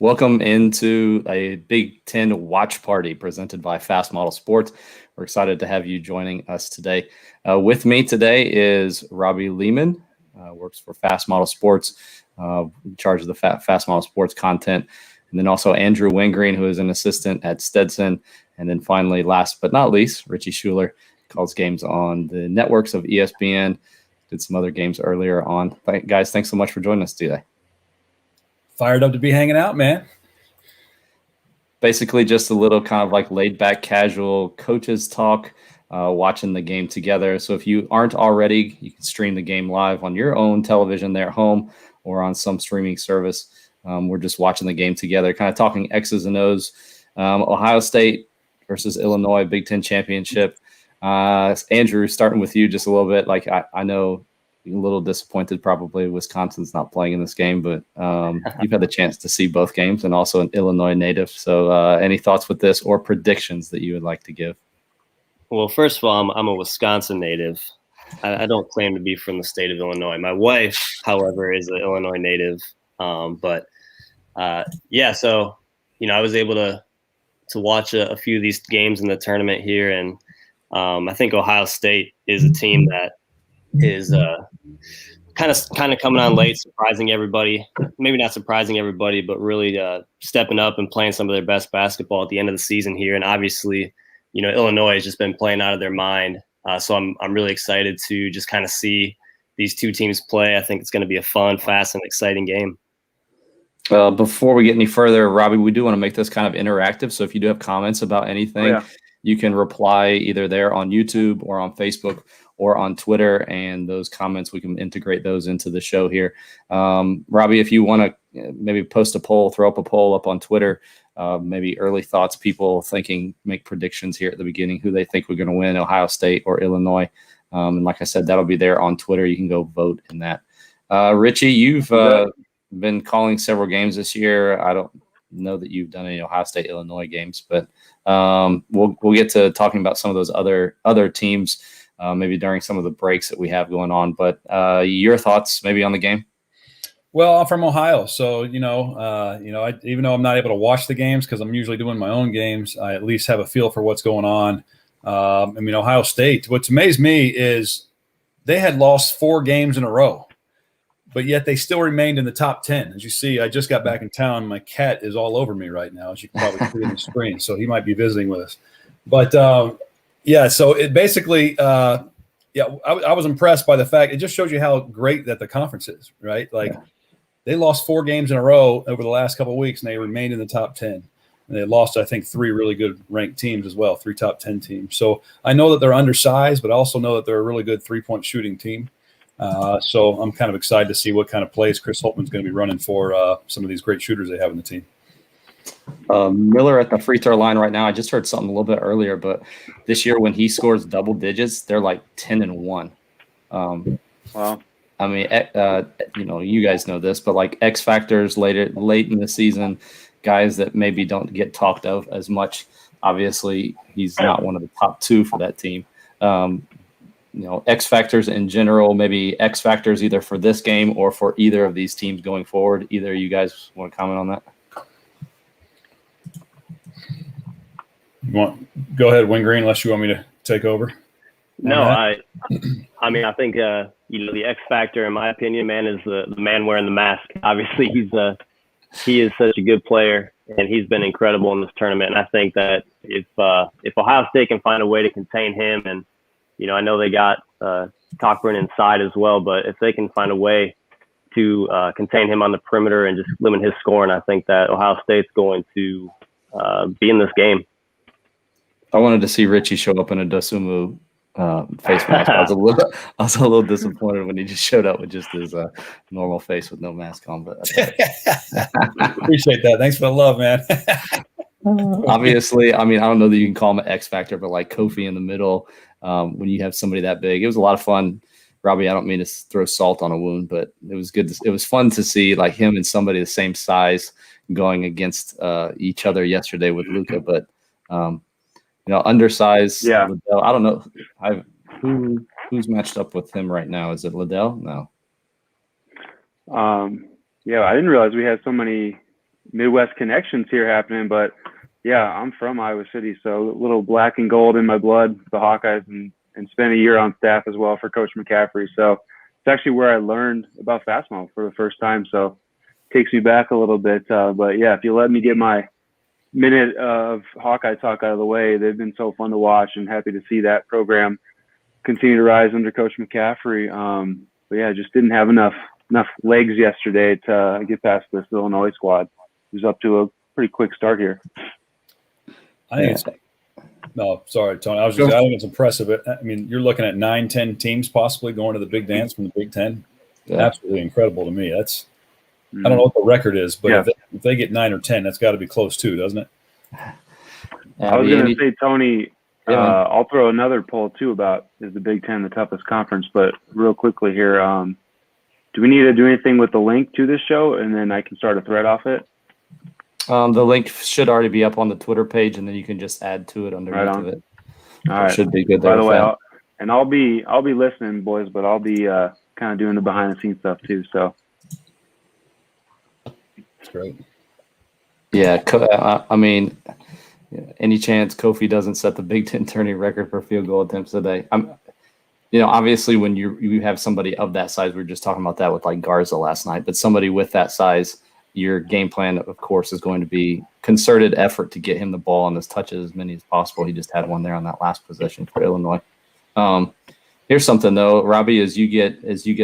Welcome into a Big Ten watch party presented by Fast Model Sports. We're excited to have you joining us today. With me today is Robbie Lehman, works for Fast Model Sports, in charge of the Fast Model Sports content. And then also Andrew Wingreen, who is an assistant at Stetson. And then finally, last but not least, Richie Schuler, calls games on the networks of ESPN. Did some other games earlier on. Guys, thanks so much for joining us today. Fired up to be hanging out, man. Basically just a little kind of like laid back, casual coaches talk, watching the game together. So if you aren't already, you can stream the game live on your own television there at home or on some streaming service. We're just watching the game together, kind of talking X's and O's. Ohio State versus Illinois Big Ten championship. Andrew, starting with you just a little bit. Like I know you're a little disappointed probably Wisconsin's not playing in this game, but you've had the chance to see both games and also an Illinois native. So any thoughts with this or predictions that you would like to give? Well, first of all, I'm a Wisconsin native. I don't claim to be from the state of Illinois. My wife, however, is an Illinois native. So, I was able to watch a few of these games in the tournament here. And I think Ohio State is a team that is kind of coming on late, surprising everybody. Maybe not surprising everybody, but really stepping up and playing some of their best basketball at the end of the season here. And obviously, Illinois has just been playing out of their mind. So I'm really excited to just kind of see these two teams play. I think it's going to be a fun, fast, and exciting game. Before we get any further, Robbie, we do want to make this kind of interactive. So if you do have comments about anything, you can reply either there on YouTube or on Facebook or on Twitter, and those comments, we can integrate those into the show here. Robbie, if you want to maybe post a poll, throw up a poll up on Twitter, maybe early thoughts, people thinking, make predictions here at the beginning, who they think we're going to win, Ohio State or Illinois. And like I said, that'll be there on Twitter. You can go vote in that. Richie, you've been calling several games this year. I don't know that you've done any Ohio State, Illinois games, but we'll get to talking about some of those other teams maybe during some of the breaks that we have going on. But your thoughts maybe on the game? Well, I'm from Ohio, so even though I'm not able to watch the games because I'm usually doing my own games, I at least have a feel for what's going on. Ohio State. What's amazed me is they had lost 4 games in a row, but yet they still remained in the top 10. As you see, I just got back in town. My cat is all over me right now, as you can probably see on the screen. So he might be visiting with us. But so it basically, I was impressed by the fact it just shows you how great that the conference is, right? They lost 4 games in a row over the last couple of weeks, and they remained in the top 10. And they lost, I think, 3 really good ranked teams as well, 3 top 10 teams. So I know that they're undersized, but I also know that they're a really good three-point shooting team. So I'm kind of excited to see what kind of plays Chris Holtman's going to be running for some of these great shooters they have in the team. Miller at the free throw line right now. I just heard something a little bit earlier, but this year when he scores double digits, they're like 10-1. Wow. I mean, you guys know this, but like X factors late in the season, guys that maybe don't get talked of as much. Obviously, he's not one of the top 2 for that team. X factors in general, maybe X factors either for this game or for either of these teams going forward. Either of you guys want to comment on that? Go ahead, Wingreen, unless you want me to take over. No, I think the X factor, in my opinion, man, is the man wearing the mask. Obviously, he is such a good player, and he's been incredible in this tournament. And I think that if Ohio State can find a way to contain him, and I know they got Cochran inside as well, but if they can find a way to contain him on the perimeter and just limit his scoring, I think that Ohio State's going to be in this game. I wanted to see Richie show up in a Dosunmu face mask. I was a little disappointed when he just showed up with just his normal face with no mask on. But appreciate that. Thanks for the love, man. Obviously, I don't know that you can call him an X factor, but like Kofi in the middle, when you have somebody that big, it was a lot of fun. Robbie, I don't mean to throw salt on a wound, but it was good. It was fun to see like him and somebody the same size going against each other yesterday with Luka. But undersized. Yeah. Liddell, I don't know. Who's matched up with him right now? Is it Liddell? No. I didn't realize we had so many Midwest connections here happening, but yeah, I'm from Iowa City, so a little black and gold in my blood, the Hawkeyes, and spent a year on staff as well for Coach McCaffrey. So it's actually where I learned about fastball for the first time. So it takes me back a little bit. But yeah, if you let me get my minute of Hawkeye talk out of the way, they've been so fun to watch, and happy to see that program continue to rise under Coach McCaffrey. But yeah, just didn't have enough legs yesterday to get past this Illinois squad, who's up to a pretty quick start here. I think it's no, sorry, Tony. I think it's impressive. I mean, you're looking at 9-10 teams possibly going to the big dance from the Big Ten. Yeah. Absolutely incredible to me. That's I don't know what the record is, but if they get 9 or 10, that's got to be close too, doesn't it? I was going to say, Tony, I'll throw another poll too about is the Big Ten the toughest conference, but real quickly here, do we need to do anything with the link to this show, and then I can start a thread off it? The link should already be up on the Twitter page, and then you can just add to it underneath of it. All right. Should be good there. By the way, I'll be listening, boys, but I'll be kind of doing the behind the scenes stuff too. So that's great. Yeah, I mean, any chance Kofi doesn't set the Big Ten tourney record for field goal attempts today? Obviously, when you have somebody of that size, we were just talking about that with like Garza last night, but somebody with that size, your game plan, of course, is going to be concerted effort to get him the ball and his touches as many as possible. He just had one there on that last possession for Illinois. Here's something though, Robbie, as you get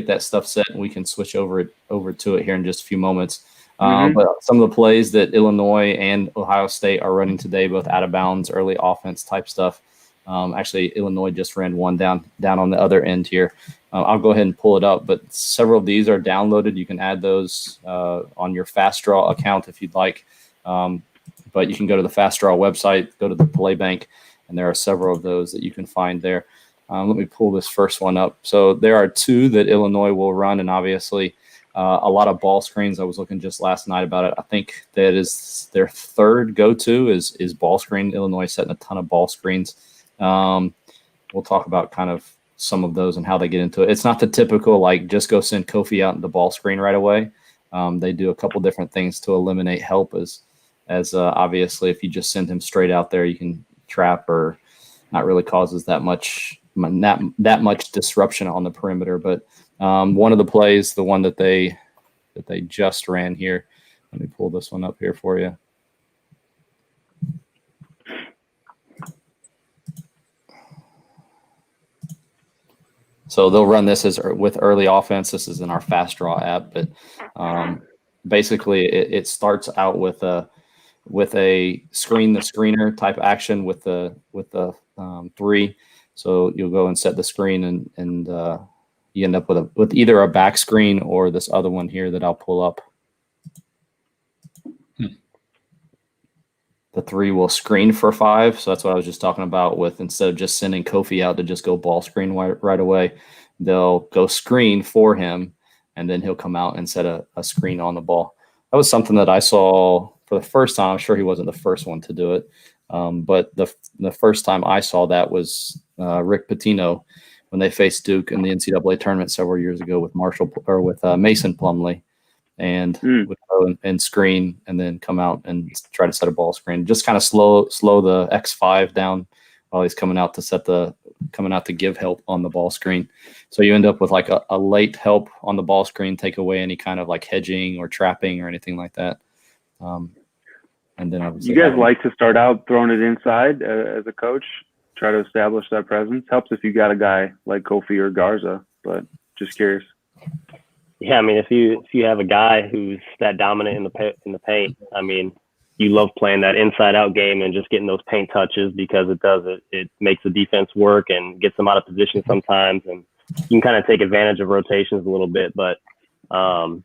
that stuff set, and we can switch over to it here in just a few moments. But some of the plays that Illinois and Ohio State are running today, both out of bounds, early offense type stuff. Actually, Illinois just ran one down on the other end here. I'll go ahead and pull it up, but several of these are downloaded. You can add those on your Fast Draw account if you'd like. But you can go to the Fast Draw website, go to the play bank, and there are several of those that you can find there. Let me pull this first one up. So there are two that Illinois will run, and obviously a lot of ball screens. I was looking just last night about it. I think that is their third go-to is ball screen. Illinois setting a ton of ball screens. We'll talk about kind of some of those and how they get into it. It's not the typical, like, just go send Kofi out in the ball screen right away. They do a couple different things to eliminate help as obviously if you just send him straight out there, you can trap or not really causes that much disruption on the perimeter. But one of the plays, the one that they just ran here, let me pull this one up here for you. So they'll run this with early offense. This is in our Fast Draw app, but basically it starts out with a screen the screener type action with the three. So you'll go and set the screen and you end up with either a back screen or this other one here that I'll pull up. The three will screen for 5. So that's what I was just talking about with, instead of just sending Kofi out to just go ball screen right away, they'll go screen for him, and then he'll come out and set a screen on the ball. That was something that I saw for the first time. I'm sure he wasn't the first one to do it. But the first time I saw that was Rick Pitino when they faced Duke in the NCAA tournament several years ago with Mason Plumlee. And would go and screen and then come out and try to set a ball screen. Just kind of slow the X5 down while he's coming out to give help on the ball screen. So you end up with like a late help on the ball screen, take away any kind of like hedging or trapping or anything like that. And then obviously, you guys like to start out throwing it inside as a coach, try to establish that presence. Helps if you got a guy like Kofi or Garza, but just curious. Yeah, I mean, if you have a guy who's that dominant in the paint, I mean, you love playing that inside-out game and just getting those paint touches because it makes the defense work and gets them out of position sometimes, and you can kind of take advantage of rotations a little bit. But I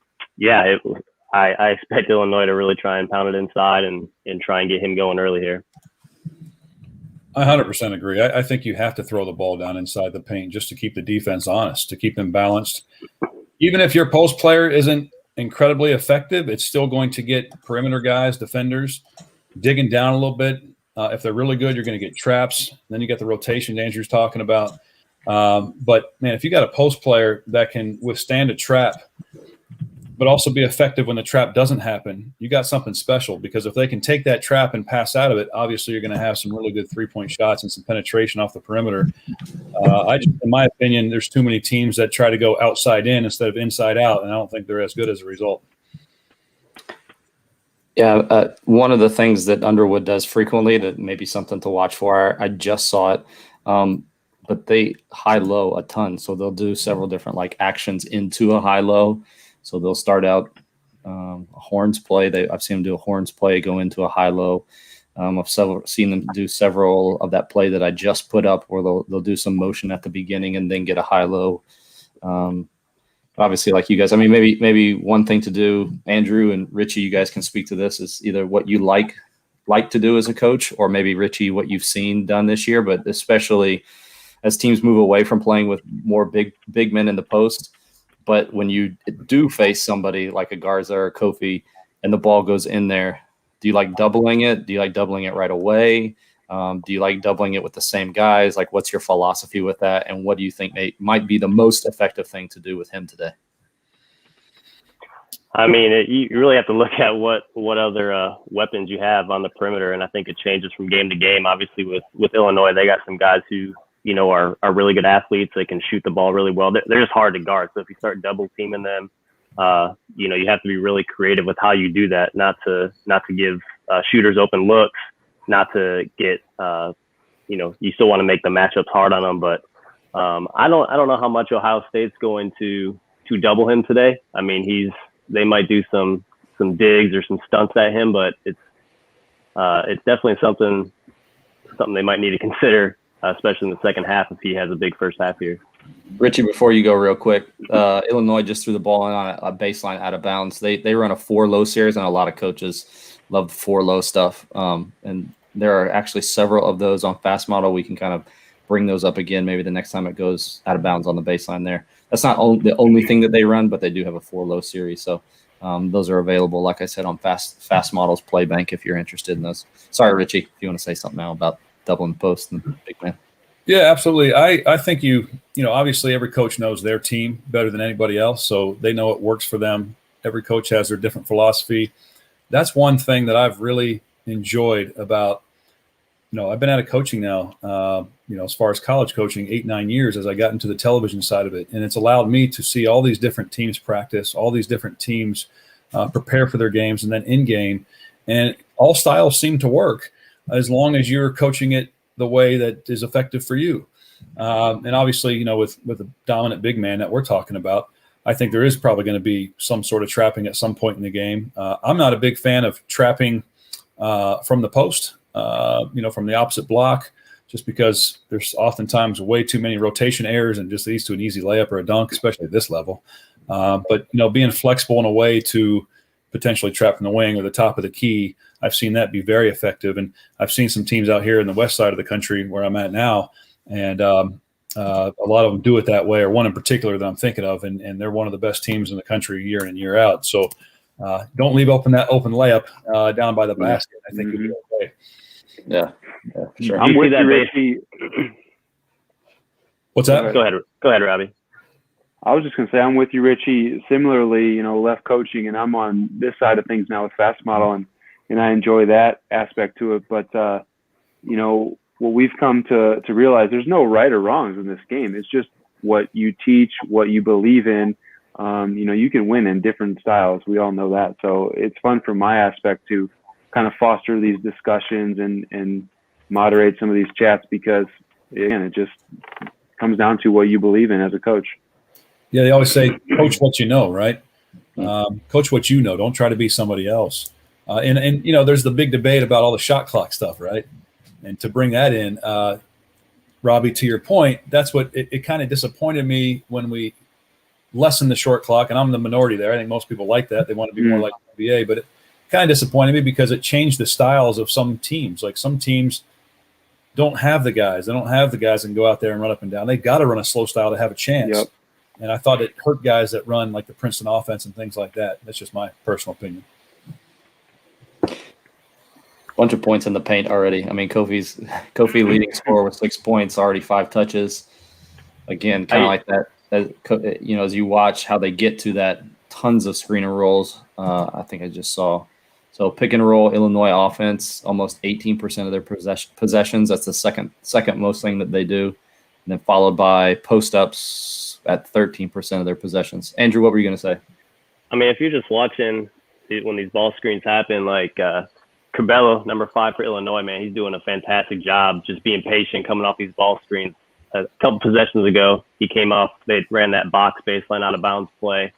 expect Illinois to really try and pound it inside and try and get him going early here. I 100% agree. I think you have to throw the ball down inside the paint just to keep the defense honest, to keep them balanced. Even if your post player isn't incredibly effective, it's still going to get perimeter guys, defenders, digging down a little bit. If they're really good, you're going to get traps. Then you got the rotation Andrew's talking about. But, man, if you got a post player that can withstand a trap, but also be effective when the trap doesn't happen, you got something special, because if they can take that trap and pass out of it, obviously you're going to have some really good 3-point shots and some penetration off the perimeter. In my opinion, there's too many teams that try to go outside in instead of inside out, and I don't think they're as good as a result. Yeah, one of the things that Underwood does frequently, that may be something to watch for, I just saw it, but they high-low a ton. So they'll do several different like actions into a high-low. So they'll start out a horns play. I've seen them do a horns play, go into a high-low. I've seen them do several of that play that I just put up, where they'll do some motion at the beginning and then get a high-low. Obviously, like you guys, I mean, maybe one thing to do, Andrew and Richie, you guys can speak to this, is either what you like to do as a coach, or maybe Richie, what you've seen done this year. But especially as teams move away from playing with more big men in the post. But when you do face somebody like a Garza or Kofi and the ball goes in there, do you like doubling it? Do you like doubling it right away? Do you like doubling it with the same guys? Like, what's your philosophy with that? And what do you think might be the most effective thing to do with him today? I mean, you really have to look at what other weapons you have on the perimeter, and I think it changes from game to game. Obviously, with Illinois, they got some guys who, you know, are really good athletes. They can shoot the ball really well. They're just hard to guard. So if you start double teaming them, you know, you have to be really creative with how you do that, not to give shooters open looks, not to get, you know, you still want to make the matchups hard on them. But I don't know how much Ohio State's going to double him today. I mean, they might do some digs or some stunts at him, but it's definitely something they might need to consider, especially in the second half, if he has a big first half here. Richie, before you go real quick, Illinois just threw the ball in on a baseline out of bounds. They run a 4-low series, and a lot of coaches love the 4-low stuff. And there are actually several of those on Fast Model. We can kind of bring those up again maybe the next time it goes out of bounds on the baseline there. That's not the only thing that they run, but they do have a 4-low series. So those are available, like I said, on Fast Models Play Bank if you're interested in those. Sorry, Richie, if you want to say something now about doubling the post and big man. Yeah, absolutely. I think you know, obviously every coach knows their team better than anybody else, so they know it works for them. Every coach has their different philosophy. That's one thing that I've really enjoyed about, you know, I've been out of coaching now, you know, as far as college coaching, 8-9 years, as I got into the television side of it. And it's allowed me to see all these different teams practice, all these different teams prepare for their games, and then in game. And all styles seem to work as long as you're coaching it the way that is effective for you. And obviously, you know, with the dominant big man that we're talking about, I think there is probably going to be some sort of trapping at some point in the game. I'm not a big fan of trapping from the post, you know, from the opposite block, just because there's oftentimes way too many rotation errors and just leads to an easy layup or a dunk, especially at this level. But, you know, being flexible in a way to potentially trap in the wing or the top of the key, I've seen that be very effective. And I've seen some teams out here in the west side of the country where I'm at now, and a lot of them do it that way, or one in particular that I'm thinking of, and they're one of the best teams in the country year in and year out. So don't leave open that open layup down by the basket. I think you'll be okay. Yeah, for sure. I'm with you, Richie. What's that? Go ahead, Robbie. I was just going to say, I'm with you, Richie. Similarly, you know, left coaching, and I'm on this side of things now with Fast Model, and I enjoy that aspect to it. But, you know, what we've come to realize, there's no right or wrongs in this game. It's just what you teach, what you believe in. You know, you can win in different styles. We all know that. So it's fun from my aspect to kind of foster these discussions and moderate some of these chats, because, again, it just comes down to what you believe in as a coach. Yeah, they always say, coach what you know, right? Coach what you know. Don't try to be somebody else. And you know, there's the big debate about all the shot clock stuff, right? And to bring that in, Robbie, to your point, that's what it kind of disappointed me when we lessened the short clock, and I'm the minority there. I think most people like that. They want to be more like the NBA, but it kind of disappointed me because it changed the styles of some teams. Like, some teams don't have the guys. They don't have the guys that can go out there and run up and down. They got to run a slow style to have a chance. Yep. And I thought it hurt guys that run like the Princeton offense and things like that. That's just my personal opinion. Bunch of points in the paint already. I mean, Kofi leading scorer with 6 points, already 5 touches. Again, kind of like that. You know, as you watch how they get to that tons of screen and rolls. I think I just saw. So pick and roll Illinois offense, almost 18% of their possessions. That's the second most thing that they do. And then followed by post ups at 13% of their possessions. Andrew, what were you going to say? I mean, if you're just watching when these ball screens happen, like Cabello, number 5 for Illinois, man, he's doing a fantastic job just being patient, coming off these ball screens. A couple possessions ago, he came off, they ran that box baseline out of bounds play,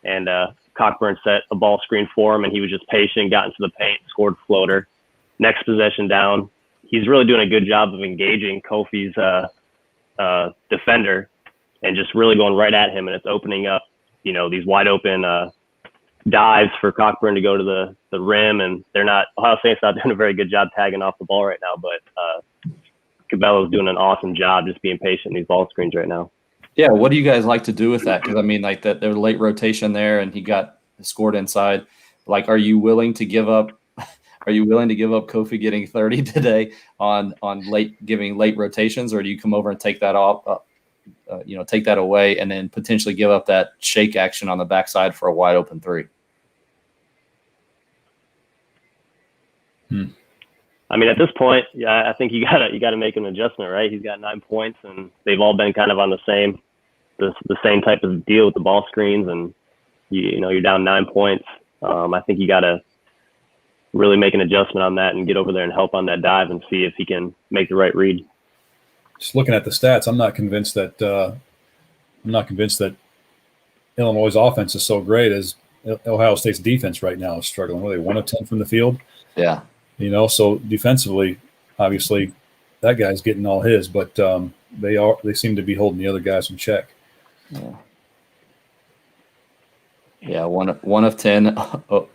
and Cockburn set a ball screen for him, and he was just patient, got into the paint, scored floater. Next possession down, he's really doing a good job of engaging Kofi's defender and just really going right at him, and it's opening up, these wide open dives for Cockburn to go to the rim, and Ohio State's not doing a very good job tagging off the ball right now, but Cabello's doing an awesome job just being patient in these ball screens right now. Yeah, what do you guys like to do with that? Because I mean, like that, their late rotation there, and he got scored inside. Like, are you willing to give up? Are you willing to give up Kofi getting 30 today on giving late rotations, or do you come over and take that off? Take that away, and then potentially give up that shake action on the backside for a wide open 3. I mean, at this point, yeah, I think you gotta make an adjustment, right? He's got 9 points, and they've all been kind of on the same type of deal with the ball screens, and you're down 9 points. I think you gotta really make an adjustment on that and get over there and help on that dive and see if he can make the right read. Just looking at the stats, I'm not convinced that Illinois' offense is so great as Ohio State's defense right now is struggling. Were they 1 of 10 from the field? Yeah. So defensively, obviously, that guy's getting all his, but they seem to be holding the other guys in check. Yeah, 1 of 10, 0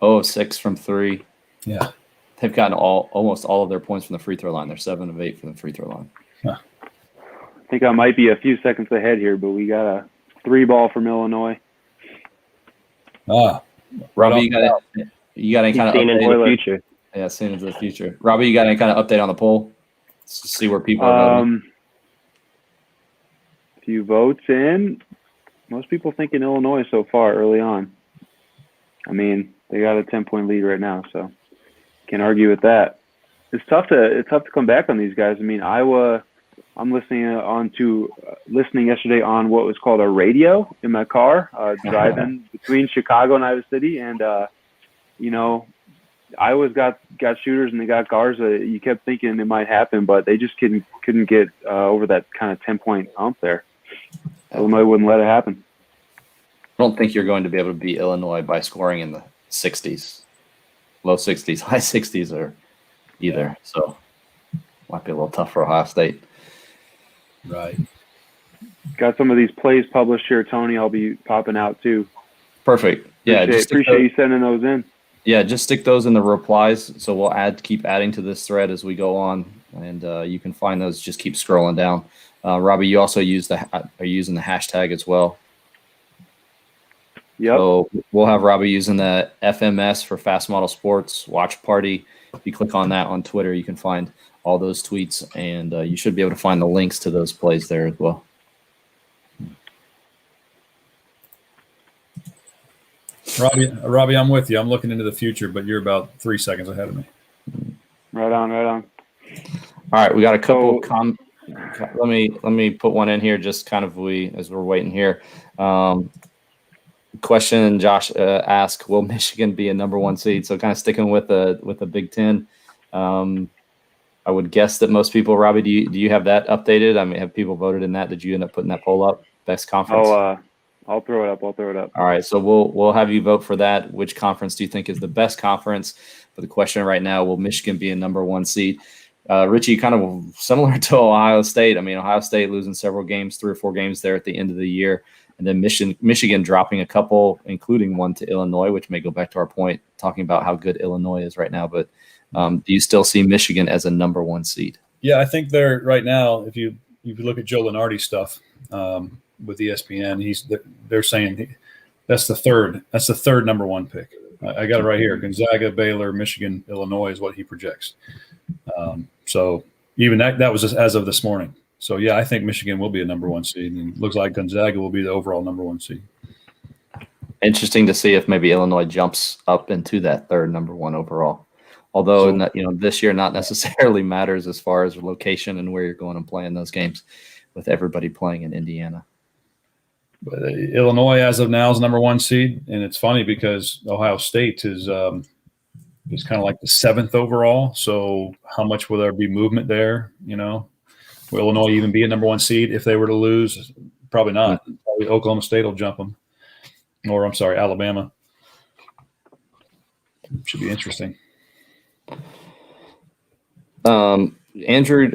of 6 from 3. Yeah, they've gotten almost all of their points from the free throw line. They're 7 of 8 from the free throw line. Huh. I think I might be a few seconds ahead here, but we got a 3 ball from Illinois. Robbie, you got any kind of update into the future? Yeah, seeing into the future. Robbie, you got any kind of update on the poll? Let's see where people are voting. Few votes in. Most people thinking Illinois so far early on. I mean, they got a 10-point lead right now, so can't argue with that. It's tough to come back on these guys. I mean, Iowa. I'm listening yesterday on what was called a radio in my car, driving between Chicago and Iowa City, and Iowa's got shooters and they got guards that you kept thinking it might happen, but they just couldn't get over that kind of 10-point hump there. Illinois wouldn't let it happen. I don't think you're going to be able to beat Illinois by scoring in the 60s, low 60s, high 60s, or either. So might be a little tough for Ohio State. Right. Got some of these plays published here, Tony. I'll be popping out too. Perfect. Yeah, appreciate you sending those in. Yeah, just stick those in the replies. So we'll keep adding to this thread as we go on, and you can find those. Just keep scrolling down. Robbie, you also are using the hashtag as well. Yep. So we'll have Robbie using the FMS for Fast Model Sports Watch Party. If you click on that on Twitter, you can find all those tweets, and you should be able to find the links to those plays there as well. Robbie, I'm with you. I'm looking into the future, but you're about 3 seconds ahead of me. Right on. All right, we got a couple. Let me put one in here, just kind of as we're waiting here. Question Josh asked: will Michigan be a number 1 seed? So kind of sticking with the Big Ten. I would guess that most people. Robbie, do you have that updated? I mean, have people voted in that? Did you end up putting that poll up? Best conference? I'll throw it up. All right, so we'll have you vote for that. Which conference do you think is the best conference? For the question right now, will Michigan be a number 1 seed? Richie, kind of similar to Ohio State. I mean, Ohio State losing several games, 3 or 4 games there at the end of the year, and then Michigan dropping a couple, including one to Illinois, which may go back to our point talking about how good Illinois is right now. But do you still see Michigan as a number 1 seed? Yeah, I think they're right now. If you look at Joe Lunardi's stuff with ESPN, they're saying that's the third number 1 pick. I got it right here. Gonzaga, Baylor, Michigan, Illinois is what he projects. So even that was just as of this morning. So yeah, I think Michigan will be a number 1 seed, and it looks like Gonzaga will be the overall number 1 seed. Interesting to see if maybe Illinois jumps up into that third number one overall. Although, this year not necessarily matters as far as location and where you're going and playing those games with everybody playing in Indiana. But Illinois, as of now, is number one seed. And it's funny because Ohio State is kind of like the 7th overall. So how much will there be movement there? Will Illinois even be a number one seed if they were to lose? Probably not. Probably Oklahoma State will jump them. Or, I'm sorry, Alabama. Should be interesting. Andrew,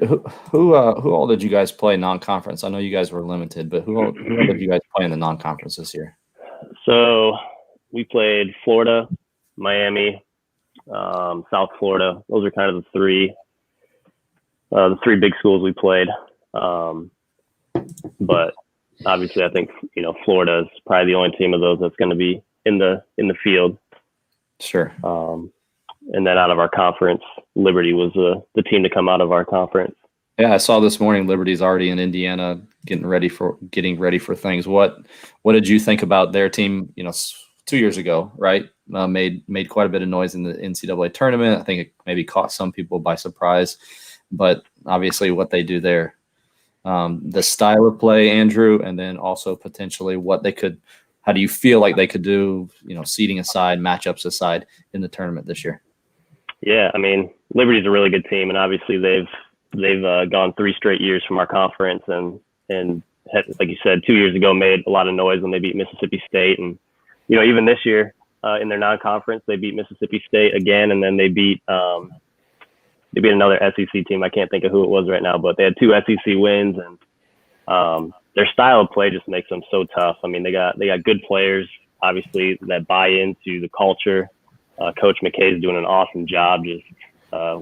who all did you guys play non-conference? I know you guys were limited, but who all did you guys play in the non-conference this year? So we played Florida, Miami, South Florida. Those are kind of the three big schools we played. But obviously, I think Florida is probably the only team of those that's going to be in the field. Sure. And then out of our conference, Liberty was the team to come out of our conference. Yeah, I saw this morning Liberty's already in Indiana getting ready for things. What did you think about their team? 2 years ago, right? Made quite a bit of noise in the NCAA tournament. I think it maybe caught some people by surprise, but obviously what they do there, the style of play, Andrew, and then also potentially what they could. How do you feel like they could do? Seeding aside, matchups aside, in the tournament this year. Yeah, I mean, Liberty's a really good team, and obviously they've gone 3 straight years from our conference, and like you said, 2 years ago made a lot of noise when they beat Mississippi State, and even this year in their non-conference they beat Mississippi State again, and then they beat another SEC team. I can't think of who it was right now, but they had 2 SEC wins, and their style of play just makes them so tough. I mean, they got good players, obviously, that buy into the culture. Coach McKay is doing an awesome job just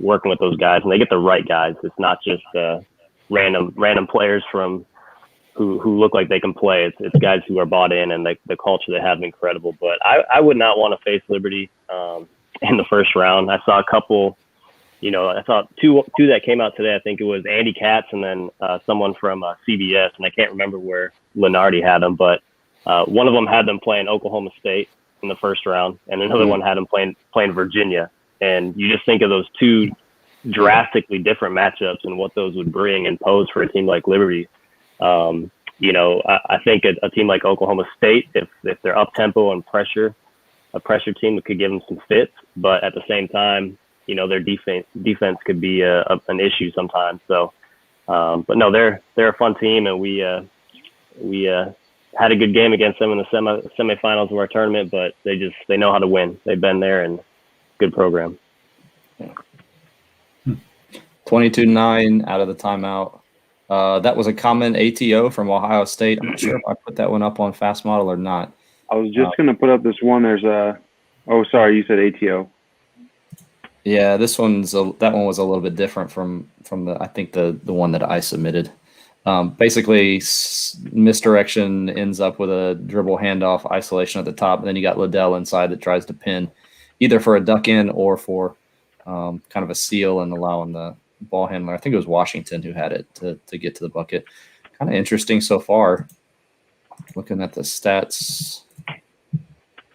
working with those guys, and they get the right guys. It's not just random players from who look like they can play. It's guys who are bought in, and the culture they have is incredible. But I would not want to face Liberty in the first round. I saw a couple. I saw two that came out today. I think it was Andy Katz and then someone from CBS, and I can't remember where Lenardi had them, but one of them had them playing Oklahoma State in the first round, and another one had them playing Virginia. And you just think of those two drastically different matchups and what those would bring and pose for a team like Liberty. I think a team like Oklahoma State, if they're up tempo and pressure, a pressure team that could give them some fits, but at the same time, their defense could be an issue sometimes. So, but no, they're a fun team, and we had a good game against them in the semifinals of our tournament. But they know how to win. They've been there, and good program. 22-9 out of the timeout. That was a common ATO from Ohio State. I'm not sure if I put that one up on Fast Model or not. I was just going to put up this one. There's oh, sorry, you said ATO. Yeah, that one was a little bit different from the one that I submitted. Basically, misdirection ends up with a dribble handoff isolation at the top, and then you got Liddell inside that tries to pin either for a duck in or for kind of a seal and allowing the ball handler. I think it was Washington who had it to get to the bucket. Kind of interesting so far. Looking at the stats,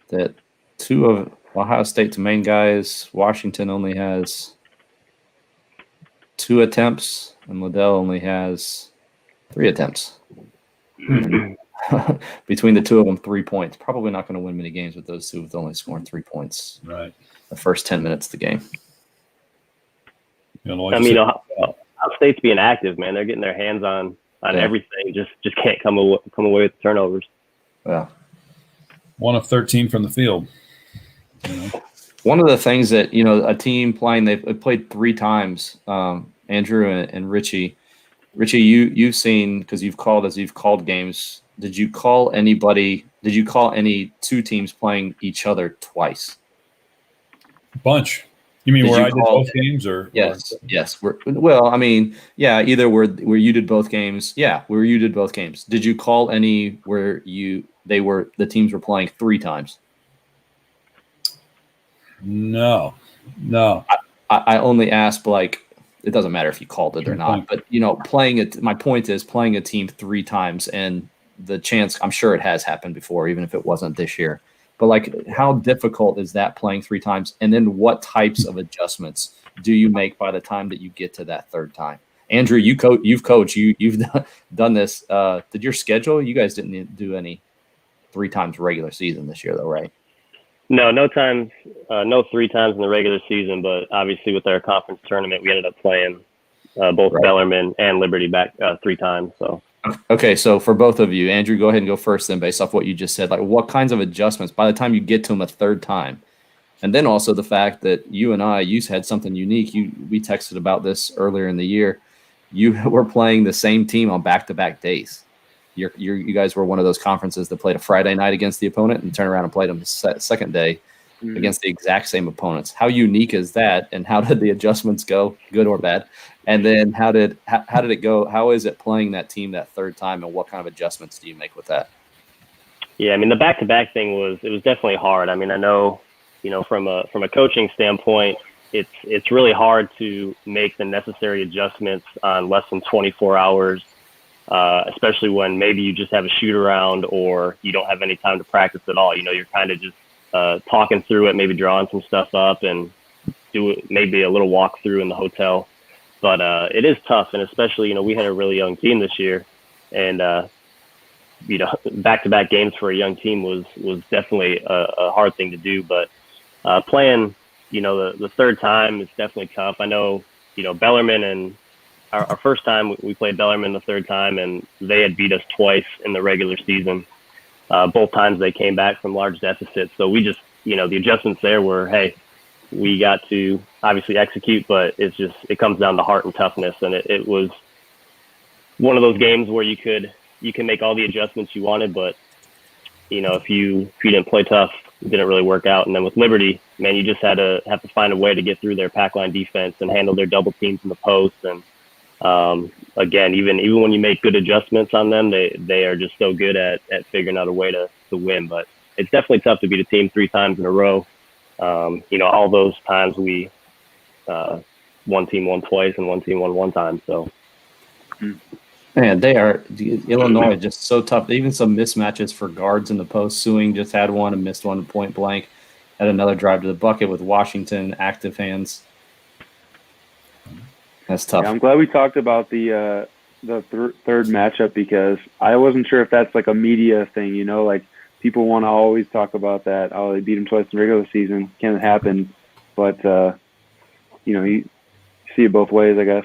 that 2 of Ohio State's main guys, Washington only has 2 attempts, and Liddell only has 3 attempts. Between the 2 of them, 3 points. Probably not going to win many games with those 2 with only scoring 3 points. Right. The first 10 minutes of the game. Ohio State's being active, man. They're getting their hands on everything. Just can't come away with turnovers. Yeah. 1 of 13 from the field. One of the things that a team playing, they've played 3 times. Andrew and Richie, you've seen, because you've called games. Did you call any 2 teams playing each other twice? A bunch. You mean where I did both games, or? Yes. Either where you did both games. Yeah, where you did both games. Did you call any where the teams were playing 3 times? No. I only asked, it doesn't matter if you called it or not, but playing it. My point is playing a team 3 times, and the chance, I'm sure it has happened before, even if it wasn't this year. but like how difficult is that playing 3 times? And then what types of adjustments do you make by the time that you get to that third time? Andrew, you've coached, you've done this. Did your schedule? You guys didn't do any 3 times regular season this year, though, right? No 3 times in the regular season, but obviously with our conference tournament, we ended up playing both Bellarmine and Liberty back 3 times. So. Okay, so for both of you, Andrew, go ahead and go first then, based off what you just said. Like, what kinds of adjustments by the time you get to them a third time? And then also the fact that you had something unique. We texted about this earlier in the year. You were playing the same team on back-to-back days. You guys were one of those conferences that played a Friday night against the opponent and turned around and played them the second day against the exact same opponents. How unique is that, and how did the adjustments go, good or bad? And then how did it go? How is it playing that team that third time, and what kind of adjustments do you make with that? Yeah, I mean, the back-to-back thing was definitely hard. I mean, I know, from a coaching standpoint, it's really hard to make the necessary adjustments on less than 24 hours, especially when maybe you just have a shoot around or you don't have any time to practice at all. You're kind of just talking through it, maybe drawing some stuff up and do maybe a little walkthrough in the hotel. But it is tough, and especially, we had a really young team this year, and back-to-back games for a young team was definitely a hard thing to do. But playing, the third time is definitely tough. I know, Bellarmine, and our first time we played Bellarmine the third time, and they had beat us twice in the regular season. Both times they came back from large deficits. So we just, the adjustments there were, hey, we got to obviously execute, but it comes down to heart and toughness. And it was one of those games where you can make all the adjustments you wanted, but if you didn't play tough, it didn't really work out. And then with Liberty, man, you just have to find a way to get through their pack line defense and handle their double teams in the post. And again, even when you make good adjustments on them, they are just so good at figuring out a way to win. But it's definitely tough to beat a team 3 times in a row. All those times one team won twice and one team won 1 time. So, man, Illinois is just so tough. Even some mismatches for guards in the post. Sewing just had one and missed one point blank. Had another drive to the bucket with Washington active hands. That's tough. Yeah, I'm glad we talked about the third matchup, because I wasn't sure if that's like a media thing, like people want to always talk about that. Oh, they beat them twice in the regular season. Can it happen? But, you see it both ways, I guess.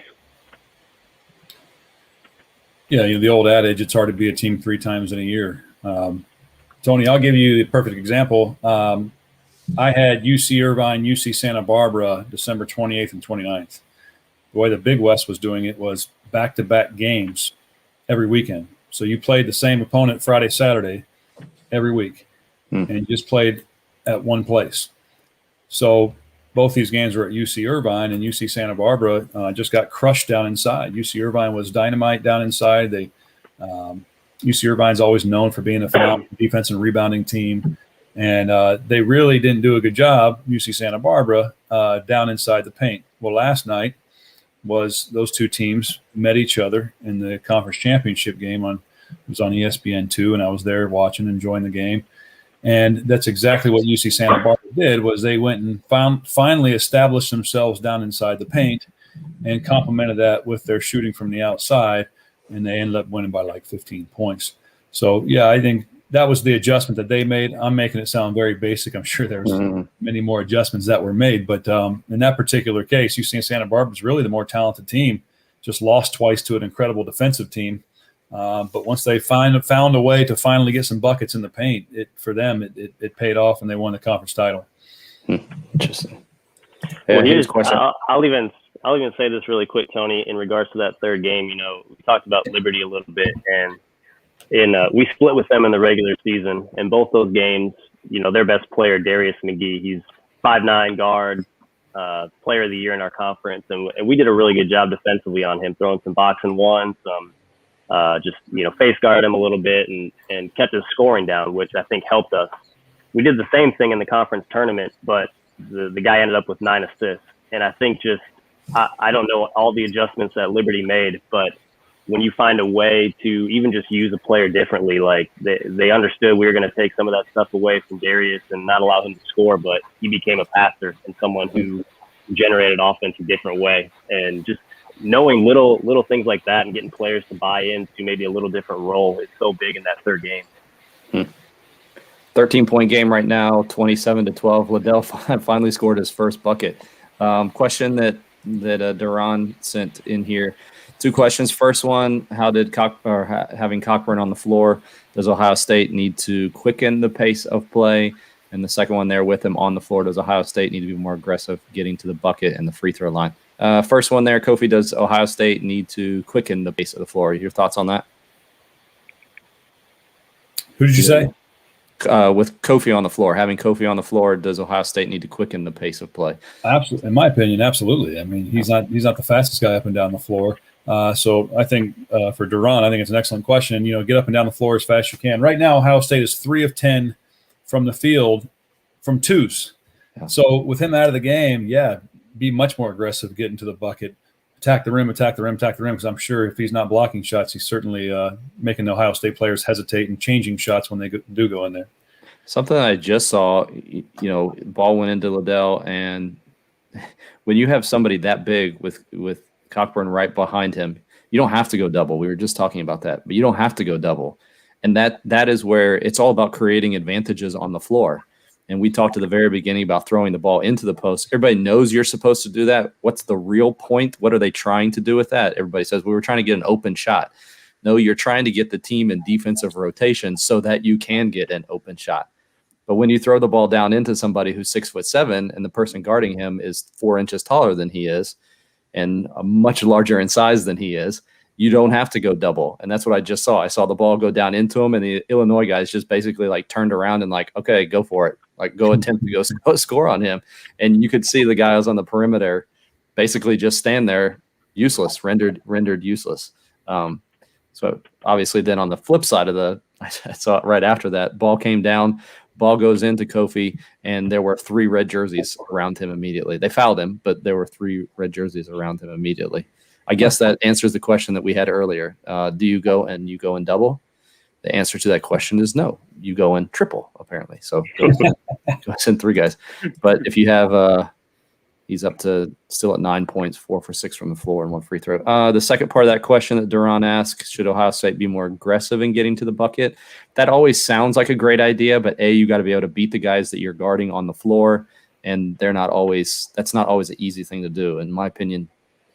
Yeah, the old adage, it's hard to beat a team 3 times in a year. Tony, I'll give you the perfect example. I had UC Irvine, UC Santa Barbara, December 28th and 29th. The way the Big West was doing it was back-to-back games every weekend. So you played the same opponent Friday, Saturday every week, and you just played at one place. So both these games were at UC Irvine, and UC Santa Barbara just got crushed down inside. UC Irvine was dynamite down inside. UC Irvine's always known for being a phenomenal defense and rebounding team, and they really didn't do a good job, UC Santa Barbara, down inside the paint. Well, last night was those 2 teams met each other in the conference championship game. It was on ESPN2, and I was there watching, enjoying the game. And that's exactly what UC Santa Barbara did, was they went and finally established themselves down inside the paint and complemented that with their shooting from the outside, and they ended up winning by like 15 points. So, yeah, I think that was the adjustment that they made. I'm making it sound very basic. I'm sure there's many more adjustments that were made. But in that particular case, UC Santa Barbara is really the more talented team, just lost twice to an incredible defensive team. But once they found a way to finally get some buckets in the paint, for them it paid off, and they won the conference title. Interesting. Well, here's question. I'll even say this really quick, Tony, in regards to that third game. We talked about Liberty a little bit, and we split with them in the regular season, and both those games, their best player, Darius McGee, he's 5'9" guard, player of the year in our conference, and we did a really good job defensively on him, throwing some box and one, some face guard him a little bit and kept his scoring down, which I think helped us. We did the same thing in the conference tournament, but the guy ended up with 9 assists. And I think I don't know all the adjustments that Liberty made, but when you find a way to even just use a player differently, like they understood we were going to take some of that stuff away from Darius and not allow him to score, but he became a passer and someone who generated offense a different way. And just knowing little things like that and getting players to buy into maybe a little different role is so big in that third game. 13-point game right now, 27-12. Liddell finally scored his first bucket. Question that Duran sent in here. 2 questions. First one, how did having Cockburn on the floor, does Ohio State need to quicken the pace of play? And the second one there, with him on the floor, does Ohio State need to be more aggressive getting to the bucket and the free throw line? First one there, Kofi, does Ohio State need to quicken the pace of the floor? Your thoughts on that? Who did you say? With Kofi on the floor, having Kofi on the floor, does Ohio State need to quicken the pace of play? Absolutely, in my opinion, absolutely. I mean, he's not the fastest guy up and down the floor. So I think for Duran, I think it's an excellent question. Get up and down the floor as fast as you can. Right now, Ohio State is 3 of 10 from the field from twos. Yeah. So with him out of the game, be much more aggressive getting to the bucket, attack the rim, because I'm sure if he's not blocking shots, he's certainly making the Ohio State players hesitate and changing shots when they do go in there. Something I just saw, ball went into Liddell, and when you have somebody that big with Cockburn right behind him, you don't have to go double. We were just talking about that, but you don't have to go double. And that is where it's all about creating advantages on the floor. And we talked at the very beginning about throwing the ball into the post. Everybody knows you're supposed to do that. What's the real point? What are they trying to do with that? Everybody says, we were trying to get an open shot. No, you're trying to get the team in defensive rotation so that you can get an open shot. But when you throw the ball down into somebody who's 6'7" and the person guarding him is 4 inches taller than he is and much larger in size than he is, you don't have to go double. And that's what I just saw. I saw the ball go down into him, and the Illinois guys just basically turned around and okay, go for it. Go attempt to go score on him. And you could see the guys on the perimeter basically just stand there useless, rendered useless. So obviously then on the flip side I saw it right after that, ball came down, ball goes into Kofi, and there were 3 red jerseys around him immediately. They fouled him, but there were 3 red jerseys around him immediately. I guess that answers the question that we had earlier. Do you go in double? The answer to that question is no. You go in triple, apparently. So goes in 3 guys. But if you have he's up to still at 9 points, 4 for 6 from the floor, and 1 free throw. The second part of that question that Duran asked, should Ohio State be more aggressive in getting to the bucket? That always sounds like a great idea, but you got to be able to beat the guys that you're guarding on the floor, and that's not always an easy thing to do. In my opinion,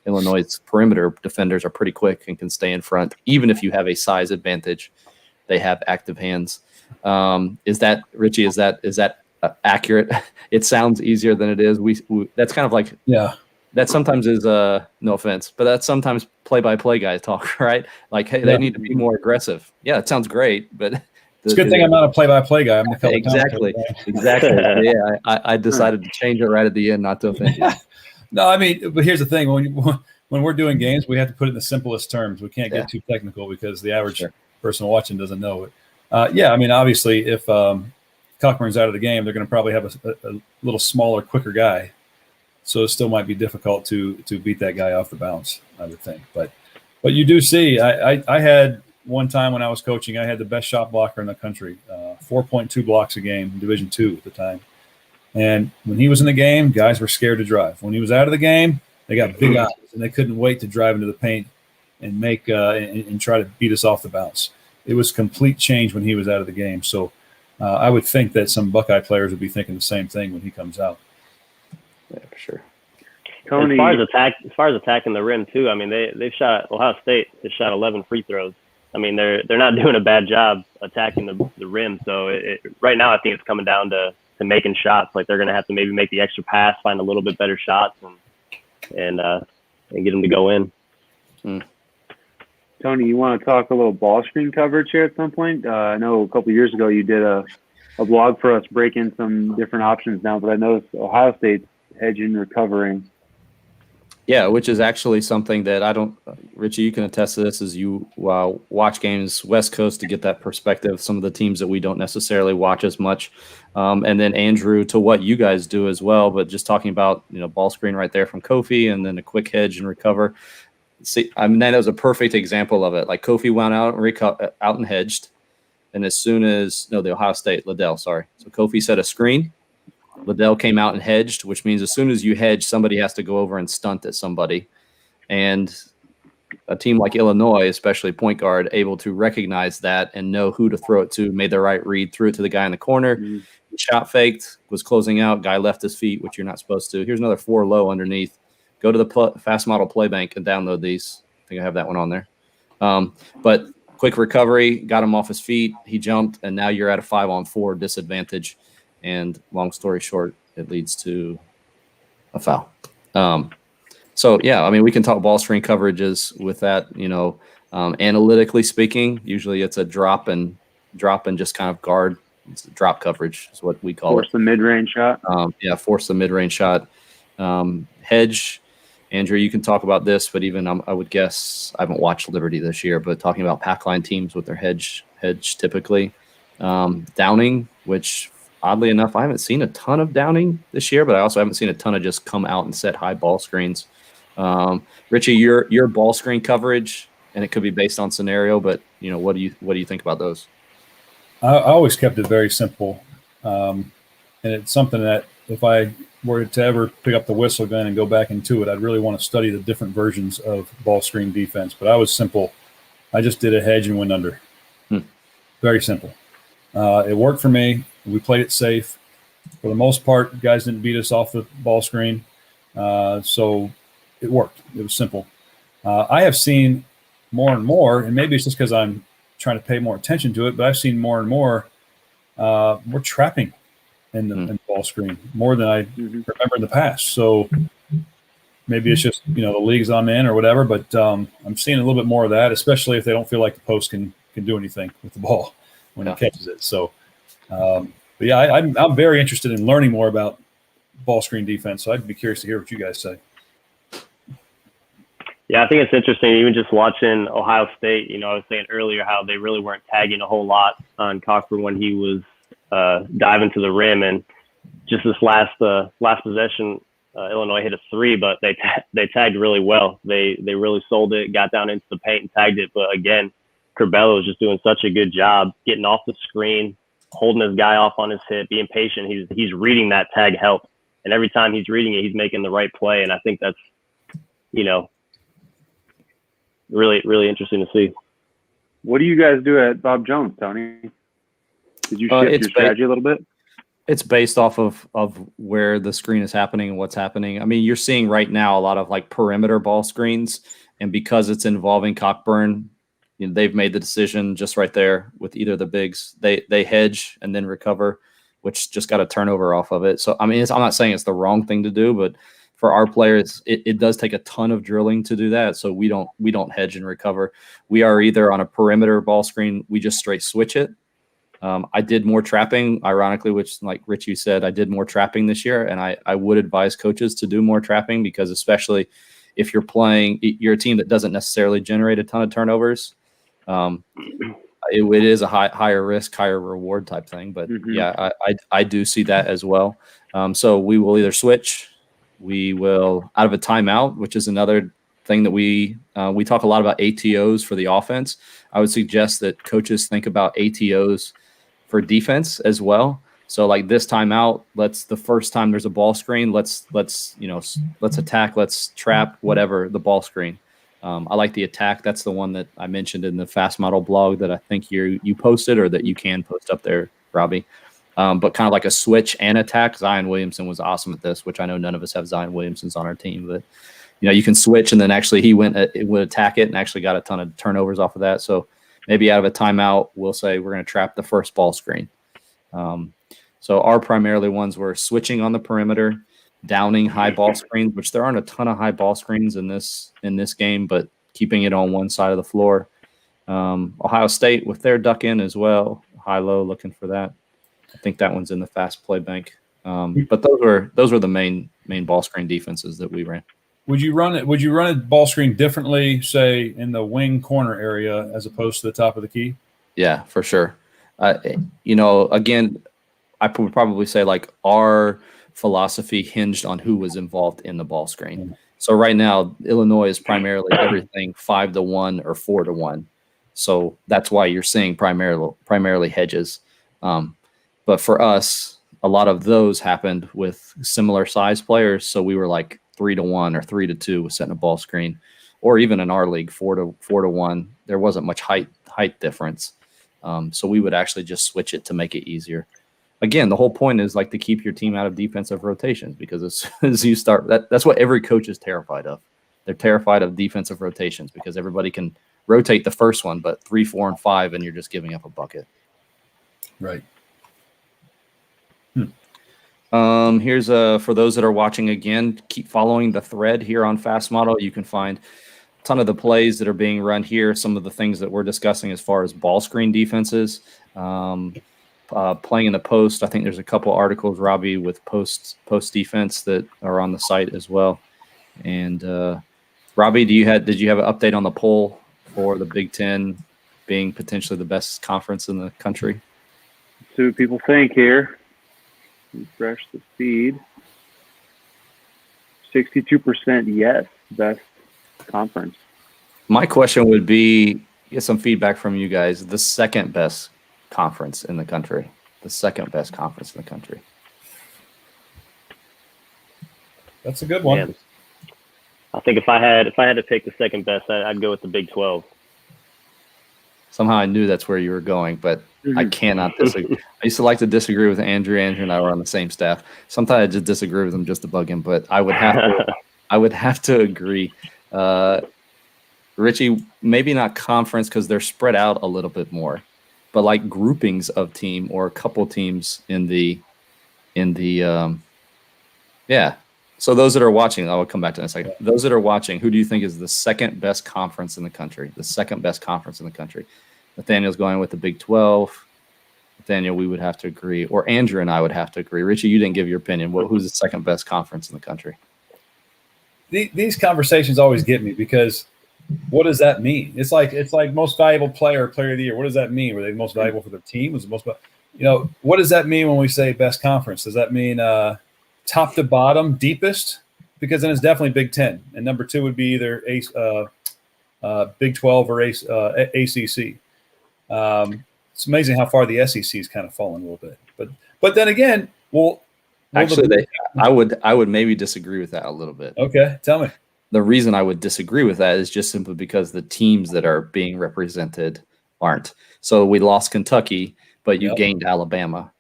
Illinois' perimeter defenders are pretty quick and can stay in front, even if you have a size advantage. They have active hands. Is that, Richie? Is that accurate? It sounds easier than it is. We that's kind of that sometimes is no offense, but that's sometimes play-by-play guys talk, right? Hey, they need to be more aggressive. Yeah, it sounds great, but it's a good thing I'm not a play-by-play guy. I'm the color exactly. Yeah, I decided to change it right at the end, not to offend you. No, I mean, but here's the thing: when we're doing games, we have to put it in the simplest terms. We can't get too technical because the average person watching doesn't know it. I mean, obviously, if Cockburn's out of the game, they're going to probably have a little smaller, quicker guy. So it still might be difficult to beat that guy off the bounce, I would think. But you do see, I had one time when I was coaching, I had the best shot blocker in the country, 4.2 blocks a game, Division II at the time. And when he was in the game, guys were scared to drive. When he was out of the game, they got big eyes, and they couldn't wait to drive into the paint and make and try to beat us off the bounce. It was complete change when he was out of the game. So I would think that some Buckeye players would be thinking the same thing when he comes out. Yeah, for sure. Tony, as far as attacking the rim too, I mean they've shot Ohio State has shot 11 free throws. I mean they're not doing a bad job attacking the rim. So right now I think it's coming down to making shots. They're going to have to maybe make the extra pass, find a little bit better shots, and get them to go in. Tony, you want to talk a little ball screen coverage here at some point? I know a couple of years ago you did a blog for us breaking some different options now, but I noticed Ohio State's hedging, recovering. Yeah, which is actually something that I don't – Richie, you can attest to this as you watch games West Coast to get that perspective, some of the teams that we don't necessarily watch as much. And then, Andrew, to what you guys do as well, but just talking about, ball screen right there from Kofi and then a quick hedge and recover. See, I mean, that was a perfect example of it. Like Kofi went out and out and hedged. And as soon as the Ohio State, Liddell, sorry. So Kofi set a screen. Liddell came out and hedged, which means as soon as you hedge, somebody has to go over and stunt at somebody. And a team like Illinois, especially point guard, able to recognize that and know who to throw it to, made the right read, threw it to the guy in the corner, shot faked, was closing out, guy left his feet, which you're not supposed to. Here's another 4 low underneath. Go to the fast model play bank and download these. I think I have that one on there. But quick recovery, got him off his feet. He jumped, and now you're at a 5-on-4 disadvantage. And long story short, it leads to a foul. So, yeah, I mean, we can talk ball screen coverages with that, analytically speaking. Usually it's a drop and just kind of guard. It's drop coverage is what we call force the mid-range shot. Force the mid-range shot. Hedge. Andrew, you can talk about this, but even I would guess I haven't watched Liberty this year, but talking about pack line teams with their hedge typically. Downing, which oddly enough, I haven't seen a ton of downing this year, but I also haven't seen a ton of just come out and set high ball screens. Richie, your ball screen coverage, and it could be based on scenario, but what do you think about those? I always kept it very simple, and it's something that if I were to ever pick up the whistle gun and go back into it, I'd really want to study the different versions of ball screen defense. But I was simple. I just did a hedge and went under. Very simple. It worked for me. We played it safe. For the most part, guys didn't beat us off the ball screen. So it worked. It was simple. I have seen more and more, and maybe it's just because I'm trying to pay more attention to it, but I've seen more and more we're trapping in the ball screen more than I remember in the past. So maybe it's just, the leagues I'm in or whatever, but I'm seeing a little bit more of that, especially if they don't feel like the post can do anything with the ball when it catches it. So, but yeah, I'm very interested in learning more about ball screen defense. So I'd be curious to hear what you guys say. Yeah, I think it's interesting, even just watching Ohio State. I was saying earlier how they really weren't tagging a whole lot on Cockburn when he was diving to the rim, and just this last possession, Illinois hit a 3, but they tagged really well. They really sold it, got down into the paint and tagged it. But again, Curbelo was just doing such a good job getting off the screen, holding his guy off on his hip, being patient. He's reading that tag help, and every time he's reading it, he's making the right play. And I think that's really, really interesting to see. What do you guys do at Bob Jones, Tony? Did you shift your strategy a little bit? It's based off of where the screen is happening and what's happening. I mean, you're seeing right now a lot of like perimeter ball screens, and because it's involving Cockburn, they've made the decision just right there with either the bigs. They hedge and then recover, which just got a turnover off of it. So I mean, I'm not saying it's the wrong thing to do, but for our players, it does take a ton of drilling to do that. So we don't hedge and recover. We are either on a perimeter ball screen, we just straight switch it. I did more trapping, ironically, which, like Richie said, I did more trapping this year, and I would advise coaches to do more trapping, because especially if you're a team that doesn't necessarily generate a ton of turnovers, it is a higher risk, higher reward type thing. But yeah, I do see that as well. So we will either switch. We will out of a timeout, which is another thing that we talk a lot about ATOs for the offense. I would suggest that coaches think about ATOs for defense as well. So like this timeout, the first time there's a ball screen, let's attack, let's trap, whatever the ball screen. I like the attack. That's the one that I mentioned in the Fast Model blog that I think you posted, or that you can post up there, Robbie. But kind of like a switch and attack. Zion Williamson was awesome at this, which I know none of us have Zion Williamsons on our team, but you can switch, and then actually he would attack it and actually got a ton of turnovers off of that. So maybe out of a timeout, we'll say we're going to trap the first ball screen. So our primarily ones were switching on the perimeter, downing high ball screens, which there aren't a ton of high ball screens in this game, but keeping it on one side of the floor. Ohio State with their duck in as well, high-low, looking for that. I think that one's in the fast play bank. But those were the main ball screen defenses that we ran. Would you run a ball screen differently, say in the wing corner area as opposed to the top of the key? Yeah, for sure. Again, I would probably say like our philosophy hinged on who was involved in the ball screen. So right now, Illinois is primarily everything 5-1 or 4-1. So that's why you're seeing primarily hedges. But for us, a lot of those happened with similar size players. So we were like 3-1 or 3-2 with setting a ball screen, or even in our league 4-1. There wasn't much height difference. So we would actually just switch it to make it easier. Again, the whole point is like to keep your team out of defensive rotations, because as soon as you start, that's what every coach is terrified of. They're terrified of defensive rotations because everybody can rotate the first one, but 3, 4, and 5, and you're just giving up a bucket. Right. Here's for those that are watching again, keep following the thread here on Fast Model. You can find a ton of the plays that are being run here, some of the things that we're discussing as far as ball screen defenses. Playing in the post, I think there's a couple articles, Robbie, with post defense that are on the site as well. And Robbie, did you have an update on the poll for the Big Ten being potentially the best conference in the country? Let's see what people think here. Refresh the feed. 62% yes, best conference. My question would be, get some feedback from you guys, the second best conference in the country. The second best conference in the country. That's a good one. Man. I think if I had to pick the second best, I'd go with the Big 12. Somehow I knew that's where you were going, but I cannot disagree. I used to like to disagree with Andrew. Andrew and I were on the same staff. Sometimes I just disagree with him just to bug him, but I would have to agree. Richie, maybe not conference because they're spread out a little bit more, but like groupings of team or a couple teams in the yeah. So those that are watching, I will come back to that in a second. Those that are watching, who do you think is the second best conference in the country? The second best conference in the country. Nathaniel's going with the Big 12. Nathaniel, we would have to agree. Or Andrew and I would have to agree. Richie, you didn't give your opinion. Who's the second best conference in the country? These conversations always get me because what does that mean? It's like most valuable player of the year. What does that mean? Were they most valuable for their team? Was the most, what does that mean when we say best conference? Does that mean top to bottom, deepest? Because then it's definitely Big 10, and number 2 would be either Big 12 or ACC. It's amazing how far the SEC has kind of fallen a little bit, but then again, I would maybe disagree with that a little bit. Okay, tell me. The reason I would disagree with that is just simply because the teams that are being represented aren't. So we lost Kentucky, but you gained Alabama.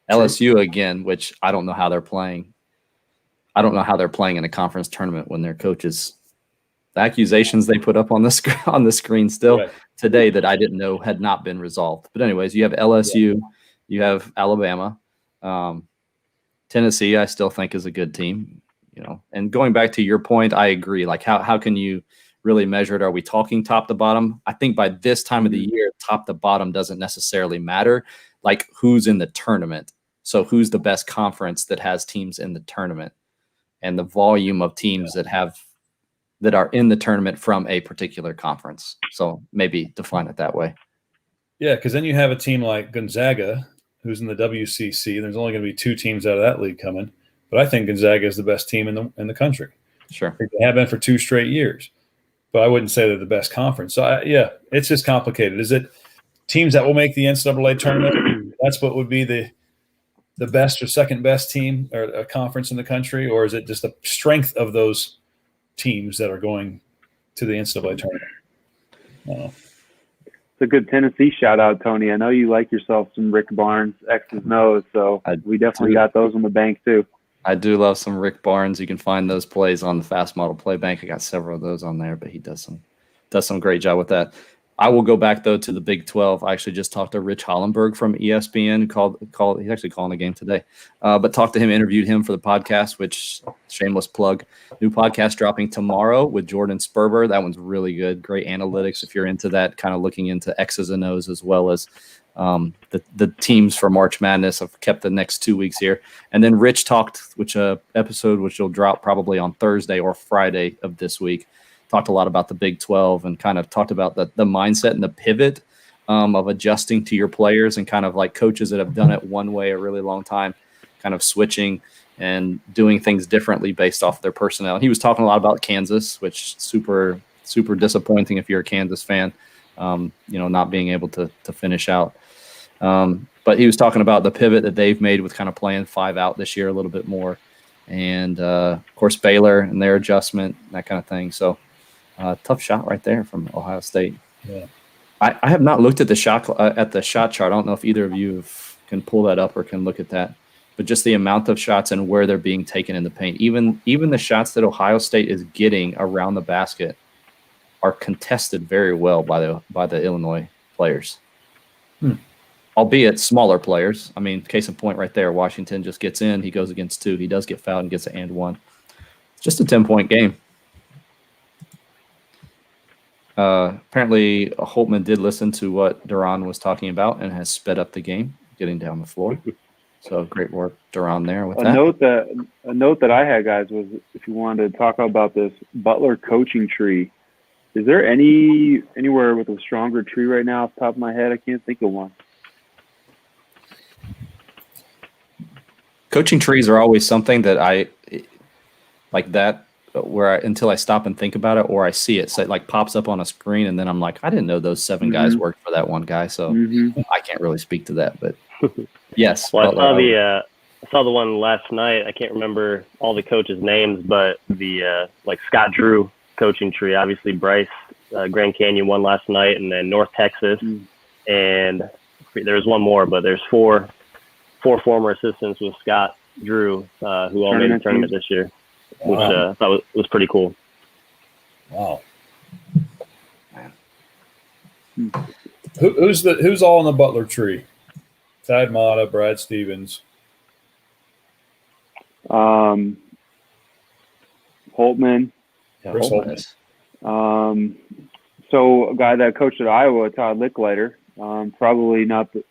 LSU again, which I don't know how they're playing. I don't know how they're playing in a conference tournament when their coaches, the accusations they put up on the screen still today that I didn't know had not been resolved. But anyways, you have LSU, you have Alabama, Tennessee. I still think is a good team, And going back to your point, I agree. Like how can you really measure it? Are we talking top to bottom? I think by this time of the year, top to bottom doesn't necessarily matter. Like who's in the tournament. So who's the best conference that has teams in the tournament, and the volume of teams that are in the tournament from a particular conference. So maybe define it that way. Yeah, because then you have a team like Gonzaga, who's in the WCC. There's only going to be 2 teams out of that league coming, but I think Gonzaga is the best team in the country. Sure, I think they have been for 2 straight years, but I wouldn't say they're the best conference. So it's just complicated. Is it teams that will make the NCAA tournament? That's what would be the best or second best team or a conference in the country, or is it just the strength of those teams that are going to the NCAA tournament? It's a good Tennessee shout out, Tony. I know you like yourself some Rick Barnes X's and O's, so we definitely got those on the bank too. I do love some Rick Barnes. You can find those plays on the Fast Model Play Bank. I got several of those on there, but he does some great job with that. I will go back, though, to the Big 12. I actually just talked to Rich Hollenberg from ESPN. He's actually calling the game today. But talked to him, interviewed him for the podcast, which, shameless plug, new podcast dropping tomorrow with Jordan Sperber. That one's really good. Great analytics if you're into that, kind of looking into X's and O's as well as the teams for March Madness. I've kept the next 2 weeks here. And then Rich talked, episode which will drop probably on Thursday or Friday of this week. Talked a lot about the Big 12 and kind of talked about the mindset and the pivot of adjusting to your players, and kind of like coaches that have done it one way a really long time, kind of switching and doing things differently based off their personnel. He was talking a lot about Kansas, which super disappointing if you're a Kansas fan, not being able to finish out. But he was talking about the pivot that they've made with kind of playing 5 out this year a little bit more. And, of course, Baylor and their adjustment, that kind of thing. So tough shot right there from Ohio State. Yeah. I have not looked at the shot chart. I don't know if either of you can pull that up or can look at that. But just the amount of shots and where they're being taken in the paint. Even the shots that Ohio State is getting around the basket are contested very well by the Illinois players. Albeit smaller players. I mean, case in point right there, Washington just gets in. He goes against 2. He does get fouled and gets an and 1. It's just a 10-point game. Apparently, Holtman did listen to what Duran was talking about and has sped up the game, getting down the floor. So great work, Duran, there with that. A note that I had, guys, was if you wanted to talk about this Butler coaching tree, is there anywhere with a stronger tree right now off the top of my head? I can't think of one. Coaching trees are always something that I like that where until I stop and think about it, or I see it, so it like pops up on a screen, and then I'm like, I didn't know those 7 guys worked for that one guy, so I can't really speak to that. But yes, well, I saw the one last night. I can't remember all the coaches' names, but the like Scott Drew coaching tree. Obviously, Bryce Grand Canyon won last night, and then North Texas, and there's one more, but there's four former assistants with Scott Drew who all made the tournament this year, which I thought was pretty cool. Wow. Who's all in the Butler tree? Thad Matta, Brad Stevens, Holtman. Yeah, Chris Holtman. So a guy that coached at Iowa, Todd Licklider, probably not the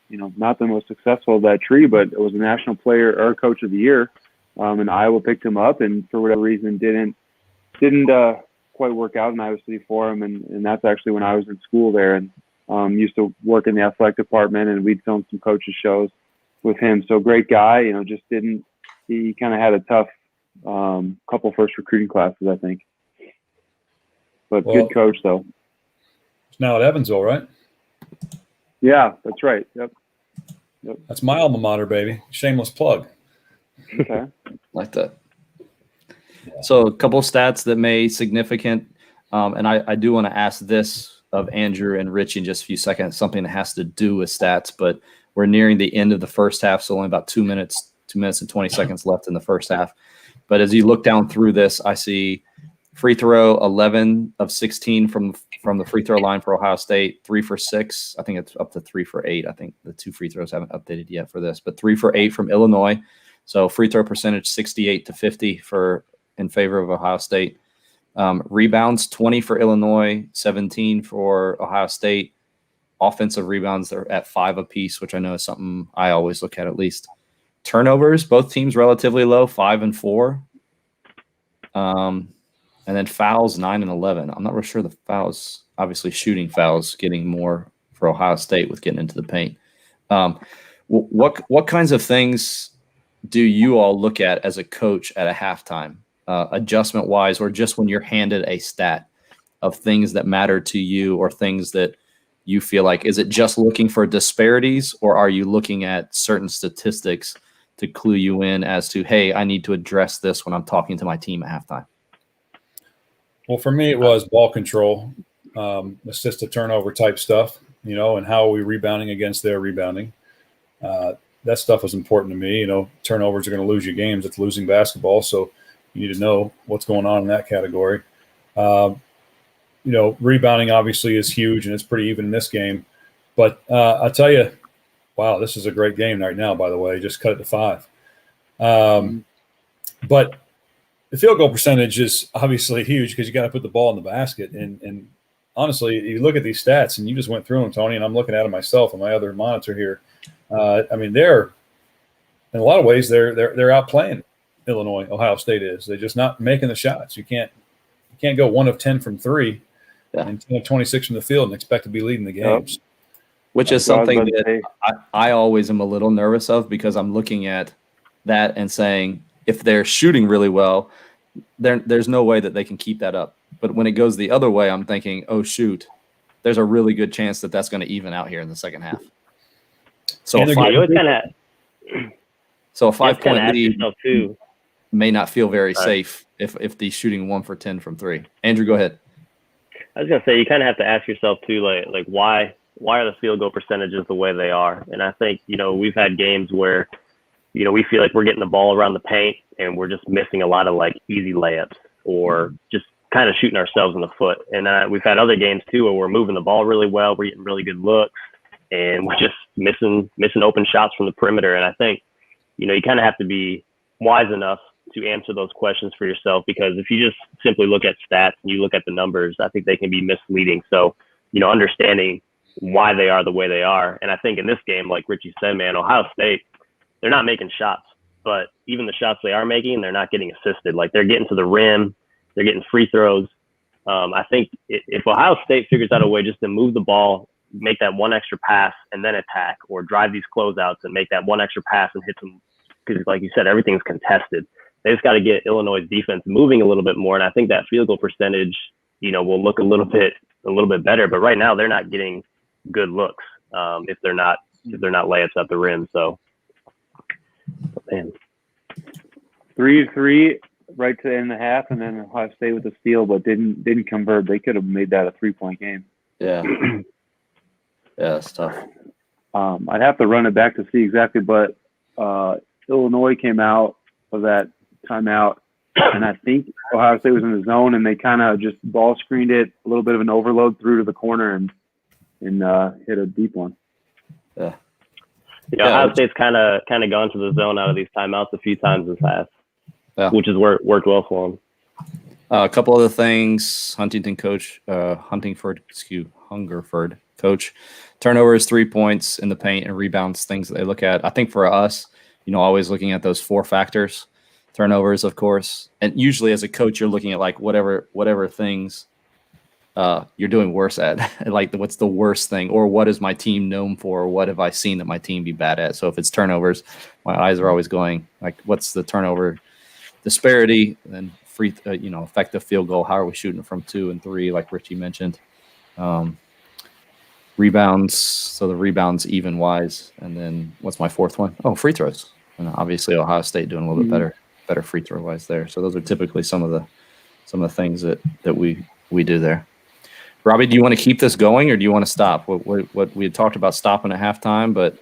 most successful of that tree, but it was a national player or coach of the year. And Iowa picked him up, and for whatever reason didn't quite work out in Iowa City for him. And that's actually when I was in school there, and used to work in the athletic department, and we'd film some coaches shows with him. So great guy, he kind of had a tough couple first recruiting classes, I think. But good coach though. It's now at Evansville, right? Yeah, that's right. Yep. That's my alma mater, baby. Shameless plug. Okay. Like that. So a couple of stats that may significant, and I do want to ask this of Andrew and Richie in just a few seconds, something that has to do with stats, but we're nearing the end of the first half, so only about 2 minutes and 20 seconds left in the first half. But as you look down through this, I see free throw 11 of 16 from the free throw line for Ohio State, 3 for 6. I think it's up to 3 for 8. I think the 2 free throws haven't updated yet for this, but 3 for 8 from Illinois. So free throw percentage 68-50 in favor of Ohio State. Rebounds 20 for Illinois, 17 for Ohio State. Offensive rebounds, they're at 5 apiece, which I know is something I always look at least. Turnovers, both teams relatively low, 5 and 4. And then fouls, 9 and 11. I'm not real sure the fouls, obviously shooting fouls, getting more for Ohio State with getting into the paint. What kinds of things do you all look at as a coach at a halftime, adjustment-wise, or just when you're handed a stat of things that matter to you or things that you feel like, is it just looking for disparities, or are you looking at certain statistics to clue you in as to, hey, I need to address this when I'm talking to my team at halftime? Well, for me, it was ball control, assist to turnover type stuff, and how are we rebounding against their rebounding. That stuff was important to me. Turnovers are going to lose you games. It's losing basketball, so you need to know what's going on in that category. Rebounding obviously is huge, and it's pretty even in this game. But I'll tell you, wow, this is a great game right now, by the way. Just cut it to 5. But the field goal percentage is obviously huge because you got to put the ball in the basket. And honestly, you look at these stats, and you just went through them, Tony, and I'm looking at them myself on my other monitor here. They're in a lot of ways they're outplaying Illinois. Ohio State is. They're just not making the shots. You can't go 1 of 10 from 3 and 10 of 26 from the field and expect to be leading the games. Which is something that I always am a little nervous of, because I'm looking at that and saying, if they're shooting really well, there's no way that they can keep that up. But when it goes the other way, I'm thinking, oh, shoot, there's a really good chance that that's going to even out here in the second half. So a 5-point lead may not feel very safe if the shooting 1 for 10 from 3. Andrew, go ahead. I was gonna say you kind of have to ask yourself too, like why are the field goal percentages the way they are? And I think we've had games where we feel like we're getting the ball around the paint and we're just missing a lot of like easy layups or just kind of shooting ourselves in the foot. And we've had other games too where we're moving the ball really well, we're getting really good looks, and we're just missing open shots from the perimeter. And I think you kind of have to be wise enough to answer those questions for yourself, because if you just simply look at stats and you look at the numbers, I think they can be misleading. So, understanding why they are the way they are. And I think in this game, like Richie said, man, Ohio State, they're not making shots, but even the shots they are making, they're not getting assisted. Like they're getting to the rim, they're getting free throws. I think if Ohio State figures out a way just to move the ball, make that one extra pass and then attack, or drive these closeouts and make that one extra pass and hit them, because like you said, everything's contested. They just got to get Illinois' defense moving a little bit more, and I think that field goal percentage, will look a little bit better. But right now, they're not getting good looks if they're not layups at the rim. So, man, 3-3 right to the end of the half, and then Ohio State with the steal, but didn't convert. They could have made that a 3-point game. Yeah, yeah, it's tough. I'd have to run it back to see exactly, but Illinois came out of that timeout, and I think Ohio State was in the zone, and they kind of just ball screened it, a little bit of an overload through to the corner, and hit a deep one. Yeah. Ohio State's kind of gone to the zone out of these timeouts a few times this half, which has worked well for them. A couple other things. Hungerford coach. Turnovers, 3 points in the paint, and rebounds, things that they look at. I think for us, always looking at those 4 factors. Turnovers, of course, and usually as a coach, you're looking at like whatever things you're doing worse at. Like what's the worst thing, or what is my team known for, or what have I seen that my team be bad at? So if it's turnovers, my eyes are always going like, what's the turnover disparity? And then free, effective field goal. How are we shooting from 2 and 3? Like Richie mentioned. Rebounds. So the rebounds even wise, and then what's my 4th one? Oh, free throws. And obviously Ohio State doing a little bit better free throw wise there. So those are typically some of the things that we do there. Robbie, do you want to keep this going, or do you want to stop? What we had talked about stopping at halftime, but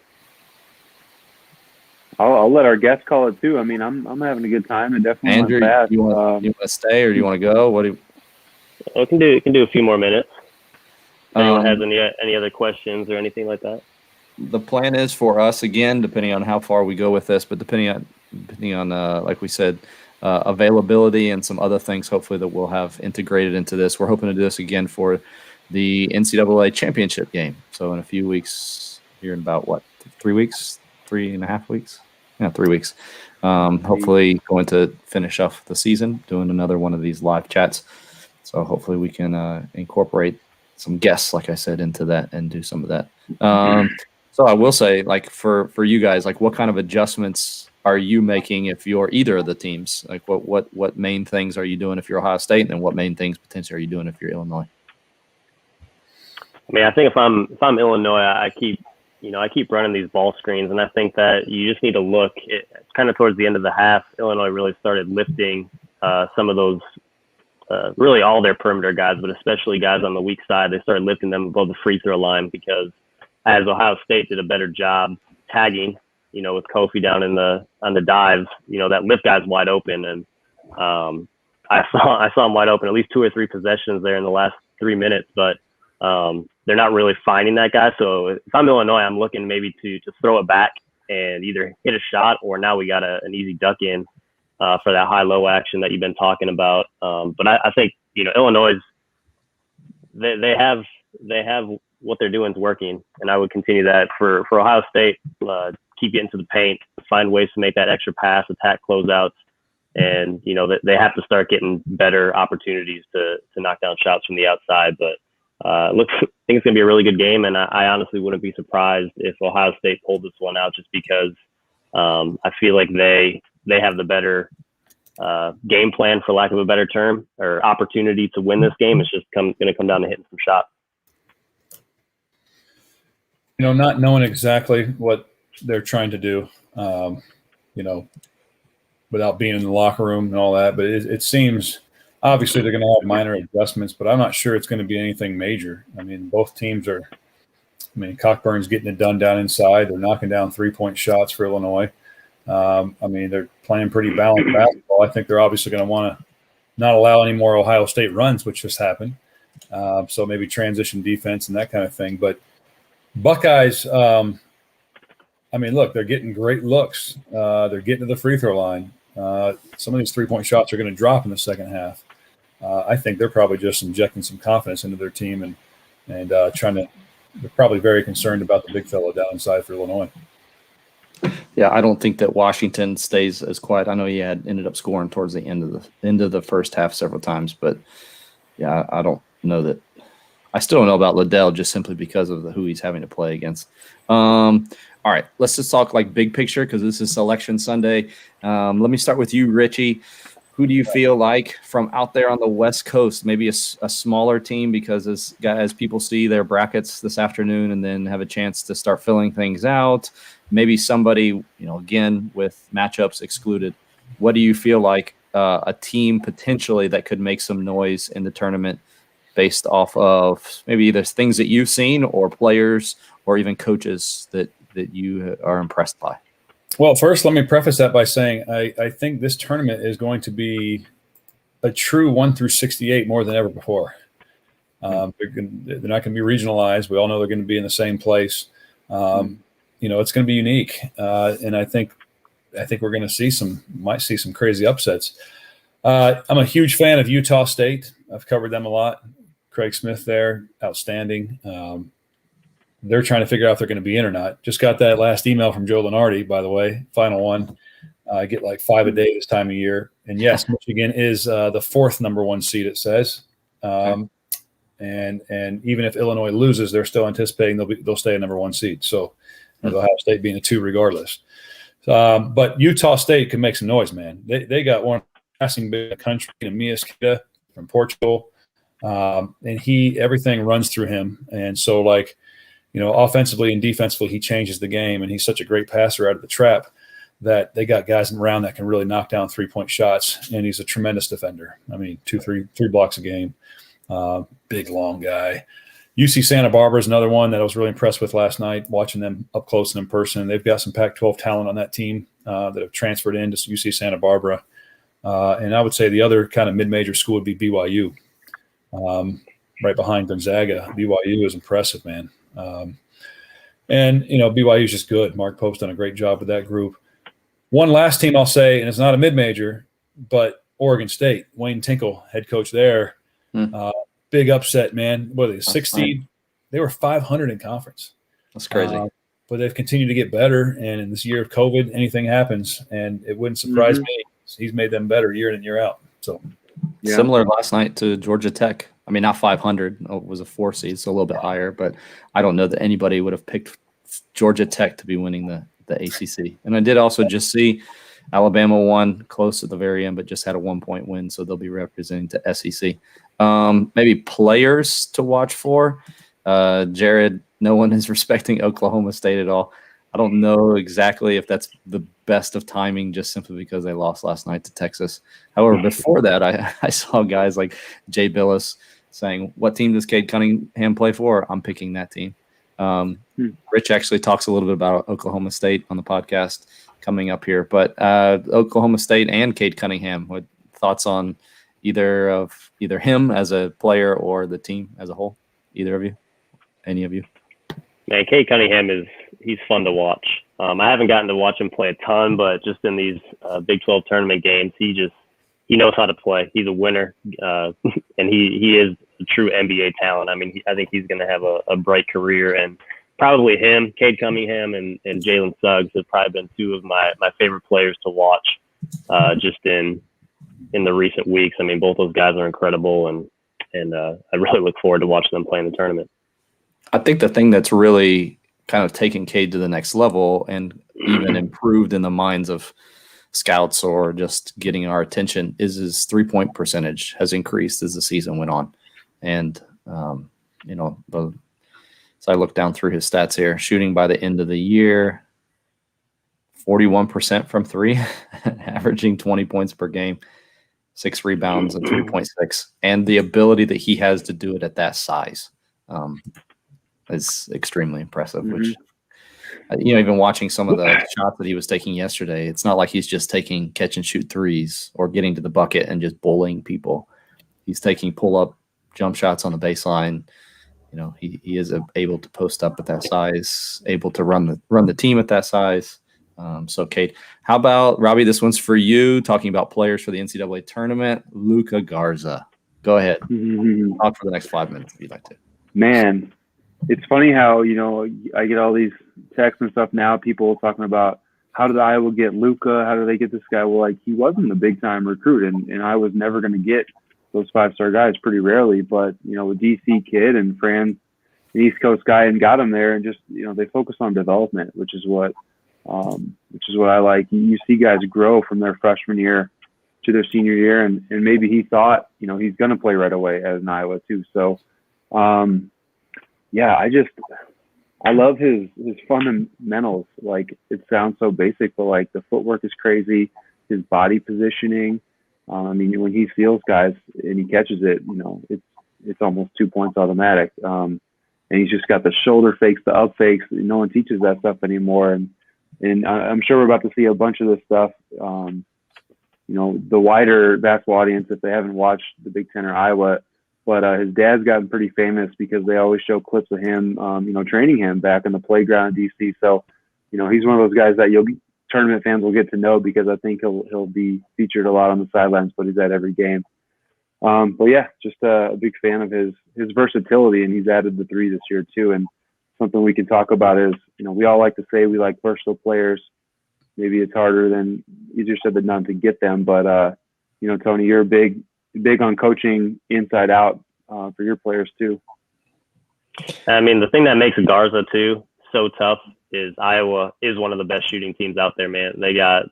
I'll let our guests call it too. I mean, I'm having a good time, and definitely Andrew, fast. you want to stay, or do you want to go? What do you? We can do a few more minutes. Anyone has any other questions or anything like that? The plan is for us, again, depending on how far we go with this, but depending on like we said, availability and some other things, hopefully that we'll have integrated into this. We're hoping to do this again for the NCAA championship game. So in a few weeks, here in about 3 weeks, 3.5 weeks? Yeah, 3 weeks. Hopefully going to finish off the season, doing another one of these live chats. So hopefully we can incorporate some guests, like I said, into that and do some of that. So I will say, like for you guys, like what kind of adjustments are you making if you're either of the teams? Like what main things are you doing if you're Ohio State, and then what main things potentially are you doing if you're Illinois? I mean, I think if I'm Illinois, I keep running these ball screens, and I think that you just need to look. It's kind of towards the end of the half, Illinois really started lifting some of those, really all their perimeter guys, but especially guys on the weak side. They started lifting them above the free throw line, because as Ohio State did a better job tagging, with Kofi down on the dives, that lift guy's wide open, and I saw him wide open at least 2 or 3 possessions there in the last 3 minutes, but they're not really finding that guy. So if I'm Illinois, I'm looking maybe to throw it back and either hit a shot, or now we got an easy duck in for that high-low action that you've been talking about. But I think Illinois, they have what they're doing is working, and I would continue that for Ohio State. Keep getting to the paint, find ways to make that extra pass, attack closeouts, and they have to start getting better opportunities to knock down shots from the outside. But I think it's gonna be a really good game, and I honestly wouldn't be surprised if Ohio State pulled this one out, just because I feel like they they have the better game plan, for lack of a better term, or opportunity to win this game. It's just going to come down to hitting some shots. Not knowing exactly what they're trying to do, without being in the locker room and all that. But it seems obviously they're going to have minor adjustments, but I'm not sure it's going to be anything major. I mean, both teams are – Cockburn's getting it done down inside. They're knocking down three-point shots for Illinois. They're playing pretty balanced basketball. I think they're obviously going to want to not allow any more Ohio State runs, which just happened. So maybe transition defense and that kind of thing. But Buckeyes, look, they're getting great looks. They're getting to the free throw line. Some of these three-point shots are going to drop in the second half. I think they're probably just injecting some confidence into their team and trying to – they're probably very concerned about the big fellow down inside for Illinois. Yeah, I don't think that Washington stays as quiet. I know he ended up scoring towards the end of the first half several times, but yeah, I don't know that. I still don't know about Liddell just simply because of who he's having to play against. All right, let's just talk like big picture because this is Selection Sunday. Let me start with you, Richie. Who do you feel like from out there on the West Coast, maybe a smaller team, because as people see their brackets this afternoon and then have a chance to start filling things out, maybe somebody, again, with matchups excluded, what do you feel like a team potentially that could make some noise in the tournament based off of maybe either things that you've seen or players or even coaches that you are impressed by? Well, first, let me preface that by saying I think this tournament is going to be a true 1 through 68 more than ever before. They're not going to be regionalized. We all know they're going to be in the same place. It's going to be unique, and I think we're going to might see some crazy upsets. I'm a huge fan of Utah State. I've covered them a lot. Craig Smith there, outstanding. They're trying to figure out if they're going to be in or not. Just got that last email from Joe Lenardi, by the way, final one. I get like 5 a day this time of year. And yes, Michigan is the 4th number 1 seed, it says. And even if Illinois loses, they're still anticipating they'll stay a number 1 seed. So Ohio State being a 2 regardless. But Utah State can make some noise, man. They got one passing big in the country, Amias Kita from Portugal. And everything runs through him. And so offensively and defensively, he changes the game, and he's such a great passer out of the trap that they got guys around that can really knock down three-point shots, and he's a tremendous defender. 3 blocks a game, big, long guy. UC Santa Barbara is another one that I was really impressed with last night, watching them up close and in person. They've got some Pac-12 talent on that team that have transferred into UC Santa Barbara. And I would say the other kind of mid-major school would be BYU, right behind Gonzaga. BYU is impressive, man. BYU is just good. Mark Pope's done a great job with that group. One last team I'll say, and it's not a mid-major, but Oregon State. Wayne Tinkle, head coach there. Big upset, man. What are they, 16? They were 500 in conference. That's crazy. But they've continued to get better, and in this year of COVID, anything happens, and it wouldn't surprise me. He's made them better year in and year out. So Similar last night to Georgia Tech. Not 500. It was a 4 seed, so a little bit higher. But I don't know that anybody would have picked Georgia Tech to be winning the ACC. And I did also just see Alabama won close at the very end, but just had a 1-point win, so they'll be representing the SEC. Maybe players to watch for. Jared, no one is respecting Oklahoma State at all. I don't know exactly if that's the best of timing just simply because they lost last night to Texas. However, before that, I saw guys like Jay Billis saying, what team does Cade Cunningham play for? I'm picking that team. Rich actually talks a little bit about Oklahoma State on the podcast coming up here. But Oklahoma State and Cade Cunningham, what thoughts on either him as a player or the team as a whole? Either of you? Any of you? Man, Cade Cunningham he's fun to watch. I haven't gotten to watch him play a ton, but just in these Big 12 tournament games, he knows how to play. He's a winner, and he is a true NBA talent. I think he's going to have a bright career, and probably him, Cade Cunningham, and Jalen Suggs have probably been 2 of my favorite players to watch just in the recent weeks. Both those guys are incredible, and I really look forward to watching them play in the tournament. I think the thing that's really kind of taken Cade to the next level and even improved in the minds of scouts or just getting our attention is his 3-point percentage has increased as the season went on. And, so I look down through his stats here, shooting by the end of the year, 41% from three, averaging 20 points per game, 6 rebounds and 3.6. And the ability that he has to do it at that size is extremely impressive, which, even watching some of the shots that he was taking yesterday, it's not like he's just taking catch and shoot threes or getting to the bucket and just bullying people. He's taking pull-up jump shots on the baseline. He is able to post up at that size, able to run the team at that size. So, Kate, how about, Robbie, this one's for you, talking about players for the NCAA tournament. Luka Garza. Go ahead. Talk for the next 5 minutes if you'd like to. Man, it's funny how, I get all these texts and stuff now, people talking about how did Iowa get Luka? How did they get this guy? Well, he wasn't a big-time recruit, and I was never going to get those 5-star guys pretty rarely. But, with DC kid and Fran, an East Coast guy, and got him there, and just, they focus on development, which is what I like. You see guys grow from their freshman year to their senior year, and maybe he thought, he's going to play right away as an Iowa too. So, I love his fundamentals. It sounds so basic, but the footwork is crazy. His body positioning. When he seals guys and he catches it, it's almost 2 points automatic. And he's just got the shoulder fakes, the up fakes. No one teaches that stuff anymore. And I'm sure we're about to see a bunch of this stuff. The wider basketball audience, if they haven't watched the Big Ten or Iowa, but his dad's gotten pretty famous because they always show clips of him, training him back in the playground in DC. So, he's one of those guys that tournament fans will get to know, because I think he'll be featured a lot on the sidelines, but he's at every game. Just a big fan of his versatility, and he's added the 3 this year too. And something we can talk about is, we all like to say we like versatile players. Maybe it's easier said than done to get them, but Tony, you're big on coaching inside out for your players too. The thing that makes Garza too so tough is Iowa is one of the best shooting teams out there, man. They got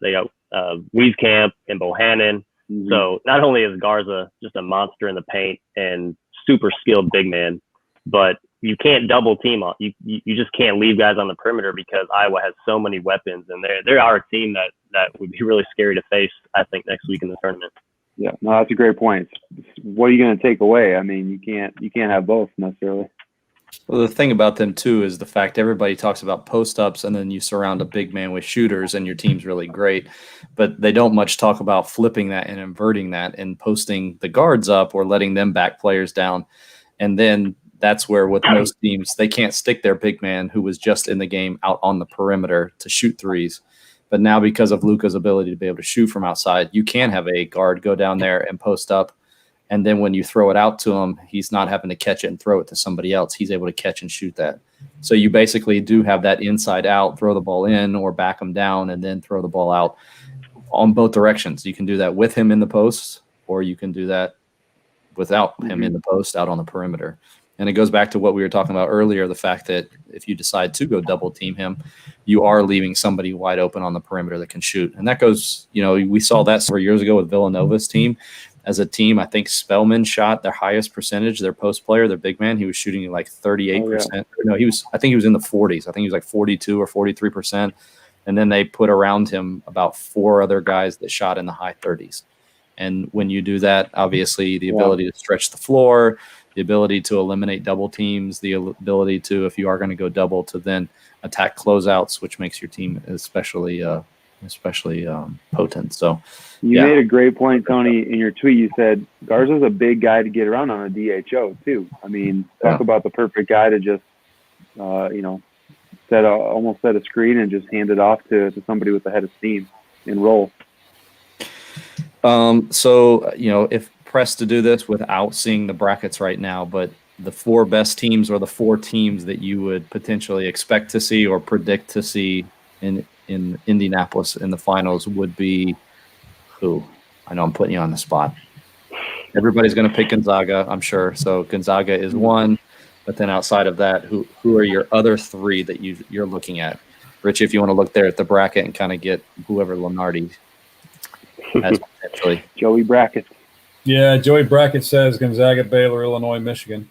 Wieskamp and Bohannon. Mm-hmm. So not only is Garza just a monster in the paint and super skilled big man, but you can't double team on. You just can't leave guys on the perimeter, because Iowa has so many weapons, and they are a team that would be really scary to face, I think, next week in the tournament. Yeah, no, that's a great point. What are you going to take away? You can't have both necessarily. Well, the thing about them too is the fact everybody talks about post-ups, and then you surround a big man with shooters and your team's really great, but they don't much talk about flipping that and inverting that and posting the guards up or letting them back players down. And then that's where with most teams, they can't stick their big man who was just in the game out on the perimeter to shoot threes. But now, because of Luka's ability to be able to shoot from outside, you can have a guard go down there and post up. And then when you throw it out to him, he's not having to catch it and throw it to somebody else. He's able to catch and shoot that. So you basically do have that inside out, throw the ball in or back him down and then throw the ball out on both directions. You can do that with him in the post, or you can do that without him in the post out on the perimeter. And it goes back to what we were talking about earlier, the fact that if you decide to go double team him, you are leaving somebody wide open on the perimeter that can shoot. And that goes, we saw that several years ago with Villanova's team. As a team, I think Spellman shot their highest percentage, their post player, their big man. He was shooting like 38%. Oh, yeah. No, I think he was in the 40s. I think he was like 42 or 43%. And then they put around him about 4 other guys that shot in the high 30s. And when you do that, obviously the ability to stretch the floor, the ability to eliminate double teams, the ability to, if you are going to go double, to then attack closeouts, which makes your team especially potent. So you made a great point, Tony. In your tweet, you said Garza's a big guy to get around on a DHO too. Talk about the perfect guy to just, almost set a screen and just hand it off to somebody with a head of steam and roll. If pressed to do this without seeing the brackets right now, but the 4 best teams or the 4 teams that you would potentially expect to see or predict to see in Indianapolis in the finals would be who? I know I'm putting you on the spot. Everybody's going to pick Gonzaga, I'm sure. So Gonzaga is one, but then outside of that, who are your other 3 that you're looking at? Rich, if you want to look there at the bracket and kind of get whoever Lenardi as potentially. Joey Brackett. Yeah, Joey Brackett says Gonzaga, Baylor, Illinois, Michigan.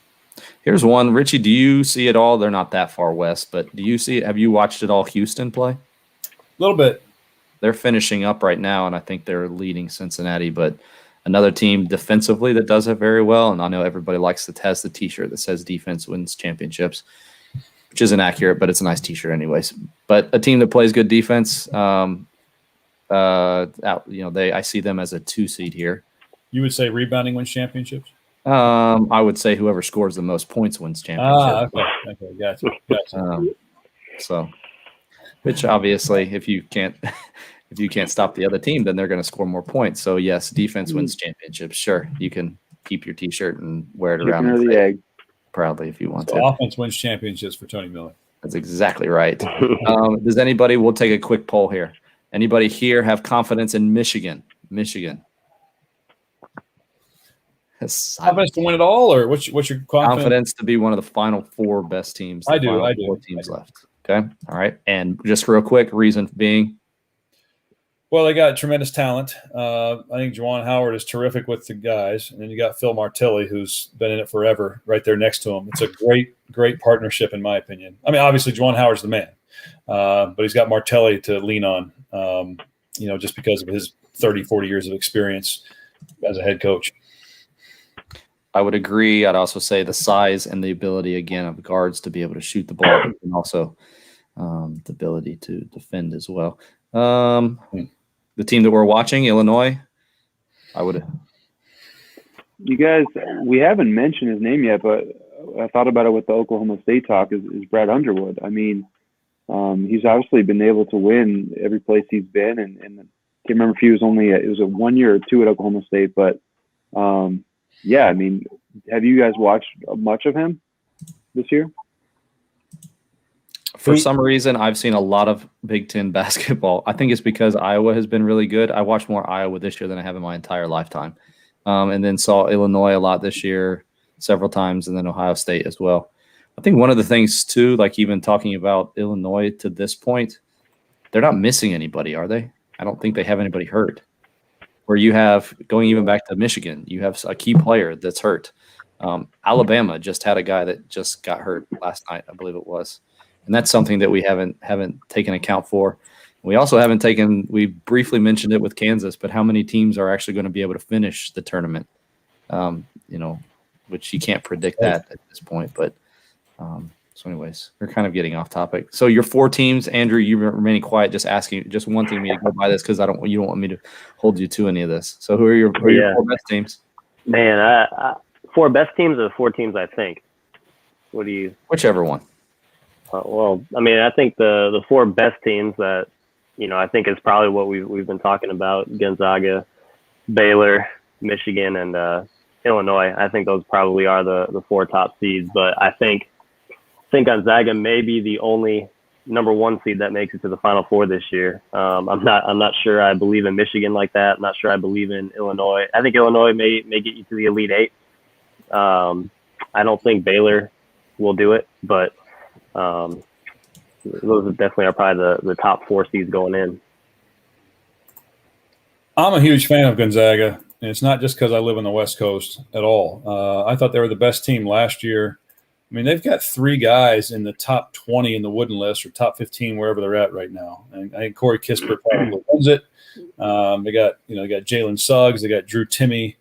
Here's one. Richie, do you see it all? They're not that far west, but do you see it? Have you watched it all Houston play? A little bit. They're finishing up right now, and I think they're leading Cincinnati, but another team defensively that does it very well, and I know everybody likes to has the T-shirt that says defense wins championships, which isn't accurate, but it's a nice T-shirt anyways. But a team that plays good defense, I see them as a 2 seed here. You would say rebounding wins championships? I would say whoever scores the most points wins championship. Okay, gotcha. So, which obviously, if you can't stop the other team, then they're going to score more points. So yes, defense wins championships. Sure, you can keep your T-shirt and wear it around the egg proudly if you want to. Offense wins championships for Tony Miller. That's exactly right. Does anybody? We'll take a quick poll here. Anybody here have confidence in Michigan? Confidence to win it all, or what's your confidence to be one of the final 4 best teams? I do. 4 teams left. Okay. All right. And just real quick, reason being. Well, they got tremendous talent. I think Juwan Howard is terrific with the guys. And then you got Phil Martelli, who's been in it forever, right there next to him. It's a great partnership, in my opinion. I mean, obviously, Juwan Howard's the man. But he's got Martelli to lean on, just because of his 30, 40 years of experience as a head coach. I would agree. I'd also say the size and the ability, again, of guards to be able to shoot the ball, and also the ability to defend as well. The team that we're watching, Illinois, You guys, we haven't mentioned his name yet, but I thought about it with the Oklahoma State talk is Brad Underwood. I mean, he's obviously been able to win every place he's been, and I can't remember if he was it was a 1 year or 2 at Oklahoma State, but yeah, I mean, have you guys watched much of him this year? For some reason, I've seen a lot of Big Ten basketball. I think it's because Iowa has been really good. I watched more Iowa this year than I have in my entire lifetime. And then saw Illinois a lot this year, several times, and then Ohio State as well. I think one of the things, too, like even talking about Illinois to this point, they're not missing anybody, are they? I don't think they have anybody hurt. Where you have, going even back to Michigan, you have a key player that's hurt. Alabama just had a guy that just got hurt last night, I believe it was. And that's something that we haven't taken account for. We also haven't we briefly mentioned it with Kansas, but how many teams are actually going to be able to finish the tournament? Which you can't predict that at this point. But so anyways, we're kind of getting off topic. So your 4 teams, Andrew, you remaining quiet, just wanting me to go by this because you don't want me to hold you to any of this. So who are your 4 best teams? Man, 4 best teams or 4 teams I think? What do you? Whichever one. Well, I mean, I think the 4 best teams that, I think is probably what we've been talking about: Gonzaga, Baylor, Michigan, and Illinois. I think those probably are the 4 top seeds. But I think Gonzaga may be the only number 1 seed that makes it to the Final Four this year. I'm not sure I believe in Michigan like that. I'm not sure I believe in Illinois. I think Illinois may get you to the Elite 8. I don't think Baylor will do it, but those definitely are probably the top 4 seeds going in. I'm a huge fan of Gonzaga, and it's not just because I live on the West Coast at all. I thought they were the best team last year. I mean, they've got 3 guys in the top 20 in the Wooden list or top 15, wherever they're at right now. And I think Corey Kispert probably wins it. They got Jalen Suggs, they got Drew Timme.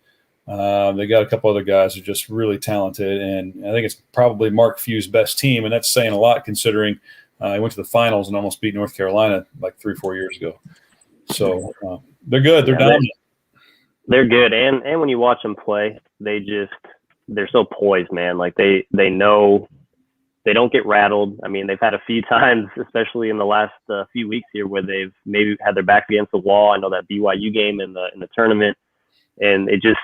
They got a couple other guys who are just really talented, and I think it's probably Mark Few's best team, and that's saying a lot considering he went to the finals and almost beat North Carolina like 3-4 years ago. So they're good. They're dominant. They're good, and when you watch them play, they're so poised, man. Like they know they don't get rattled. I mean, they've had a few times, especially in the last few weeks here, where they've maybe had their back against the wall. I know that BYU game in the tournament. And they just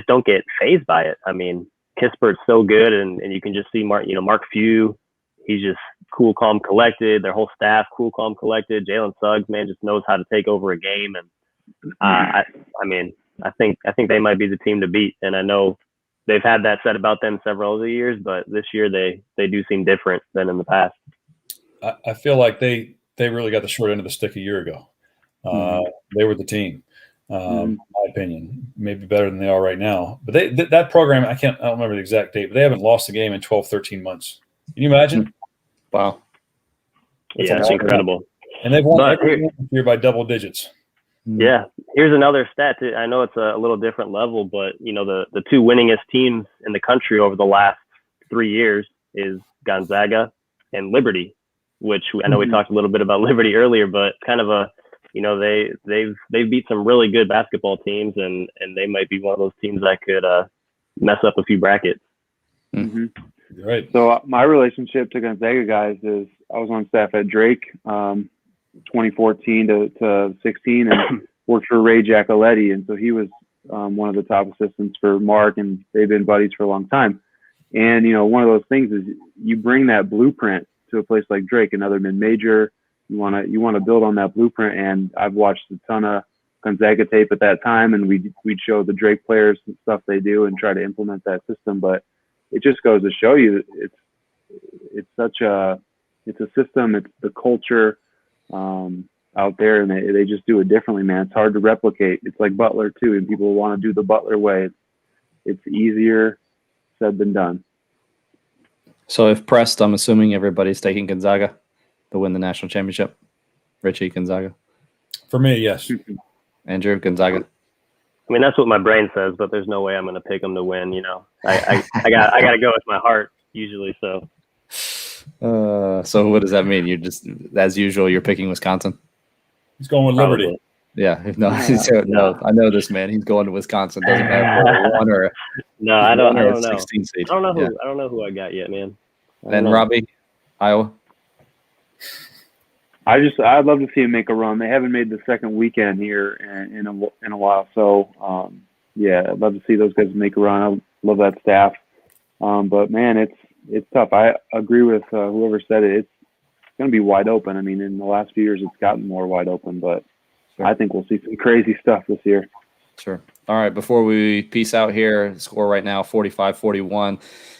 don't get fazed by it. I mean, Kispert's so good, and you can just see Mark Few. He's just cool, calm, collected. Their whole staff, cool, calm, collected. Jalen Suggs, man, just knows how to take over a game. And I think they might be the team to beat. And I know they've had that said about them several other years, but this year they do seem different than in the past. I feel like they really got the short end of the stick a year ago. They were the team. in my opinion, maybe better than they are right now. But that program, I don't remember the exact date, but they haven't lost a game in 12, 13 months. Can you imagine? Wow. Yeah, it's incredible. And they've won every game this year by double digits. Yeah. Here's another stat. I know it's a little different level, but, the two winningest teams in the country over the last 3 years is Gonzaga and Liberty, which I know we talked a little bit about Liberty earlier, but kind of they've beat some really good basketball teams, and they might be one of those teams that could mess up a few brackets. Right. So my relationship to Gonzaga guys is I was on staff at Drake 2014 to 16 and worked for Ray Giacoletti. And so he was one of the top assistants for Mark, and they've been buddies for a long time. And, one of those things is you bring that blueprint to a place like Drake, another mid-major. You want to build on that blueprint. And I've watched a ton of Gonzaga tape at that time, and we'd show the Drake players and stuff they do and try to implement that system. But it just goes to show you it's a system. It's the culture out there, and they just do it differently, man. It's hard to replicate. It's like Butler too, and people want to do the Butler way. It's easier said than done. So if pressed, I'm assuming everybody's taking Gonzaga to win the national championship. Richie, Gonzaga. For me, yes. Andrew, Gonzaga. I mean, that's what my brain says, but there's no way I'm going to pick them to win. I got to go with my heart usually. So what does that mean? You're just, as usual, you're picking Wisconsin. He's going with Probably. Liberty. Yeah, no, I know this man. He's going to Wisconsin. Doesn't matter one or no. I don't know. 16 seed. I don't know who. I don't know who I got yet, man. And Robbie, Iowa. I'd love to see him make a run. They haven't made the second weekend here in a while, so I'd love to see those guys make a run. I love that staff, but man, it's tough. I agree with whoever said it. It's going to be wide open. I mean, in the last few years, it's gotten more wide open, but sure. I think we'll see some crazy stuff this year. Sure. All right, before we peace out here, the score right now 45-41.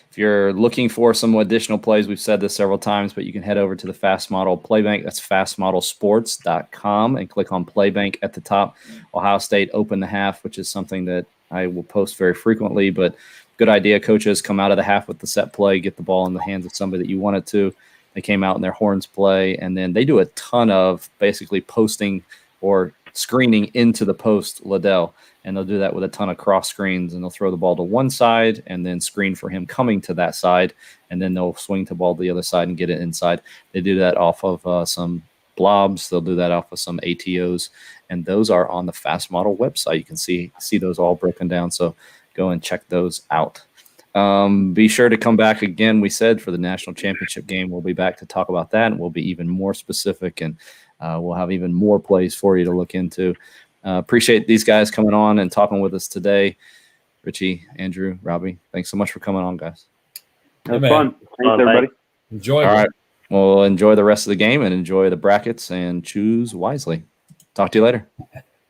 If you're looking for some additional plays, we've said this several times, but you can head over to the Fast Model Playbank. That's fastmodelsports.com and click on Playbank at the top. Ohio State opened the half, which is something that I will post very frequently, but good idea. Coaches come out of the half with the set play, get the ball in the hands of somebody that you want it to. They came out in their horns play, and then they do a ton of basically posting or screening into the post Liddell. And they'll do that with a ton of cross screens, and they'll throw the ball to one side and then screen for him coming to that side. And then they'll swing the ball to the other side and get it inside. They do that off of some blobs. They'll do that off of some ATOs. And those are on the Fast Model website. You can see those all broken down. So go and check those out. Be sure to come back again. We said for the national championship game, we'll be back to talk about that. And we'll be even more specific, and we'll have even more plays for you to look into. Appreciate these guys coming on and talking with us today. Richie, Andrew, Robbie, thanks so much for coming on, guys. It was fun. Thanks, everybody. Enjoy. All right. Well, enjoy the rest of the game and enjoy the brackets and choose wisely. Talk to you later.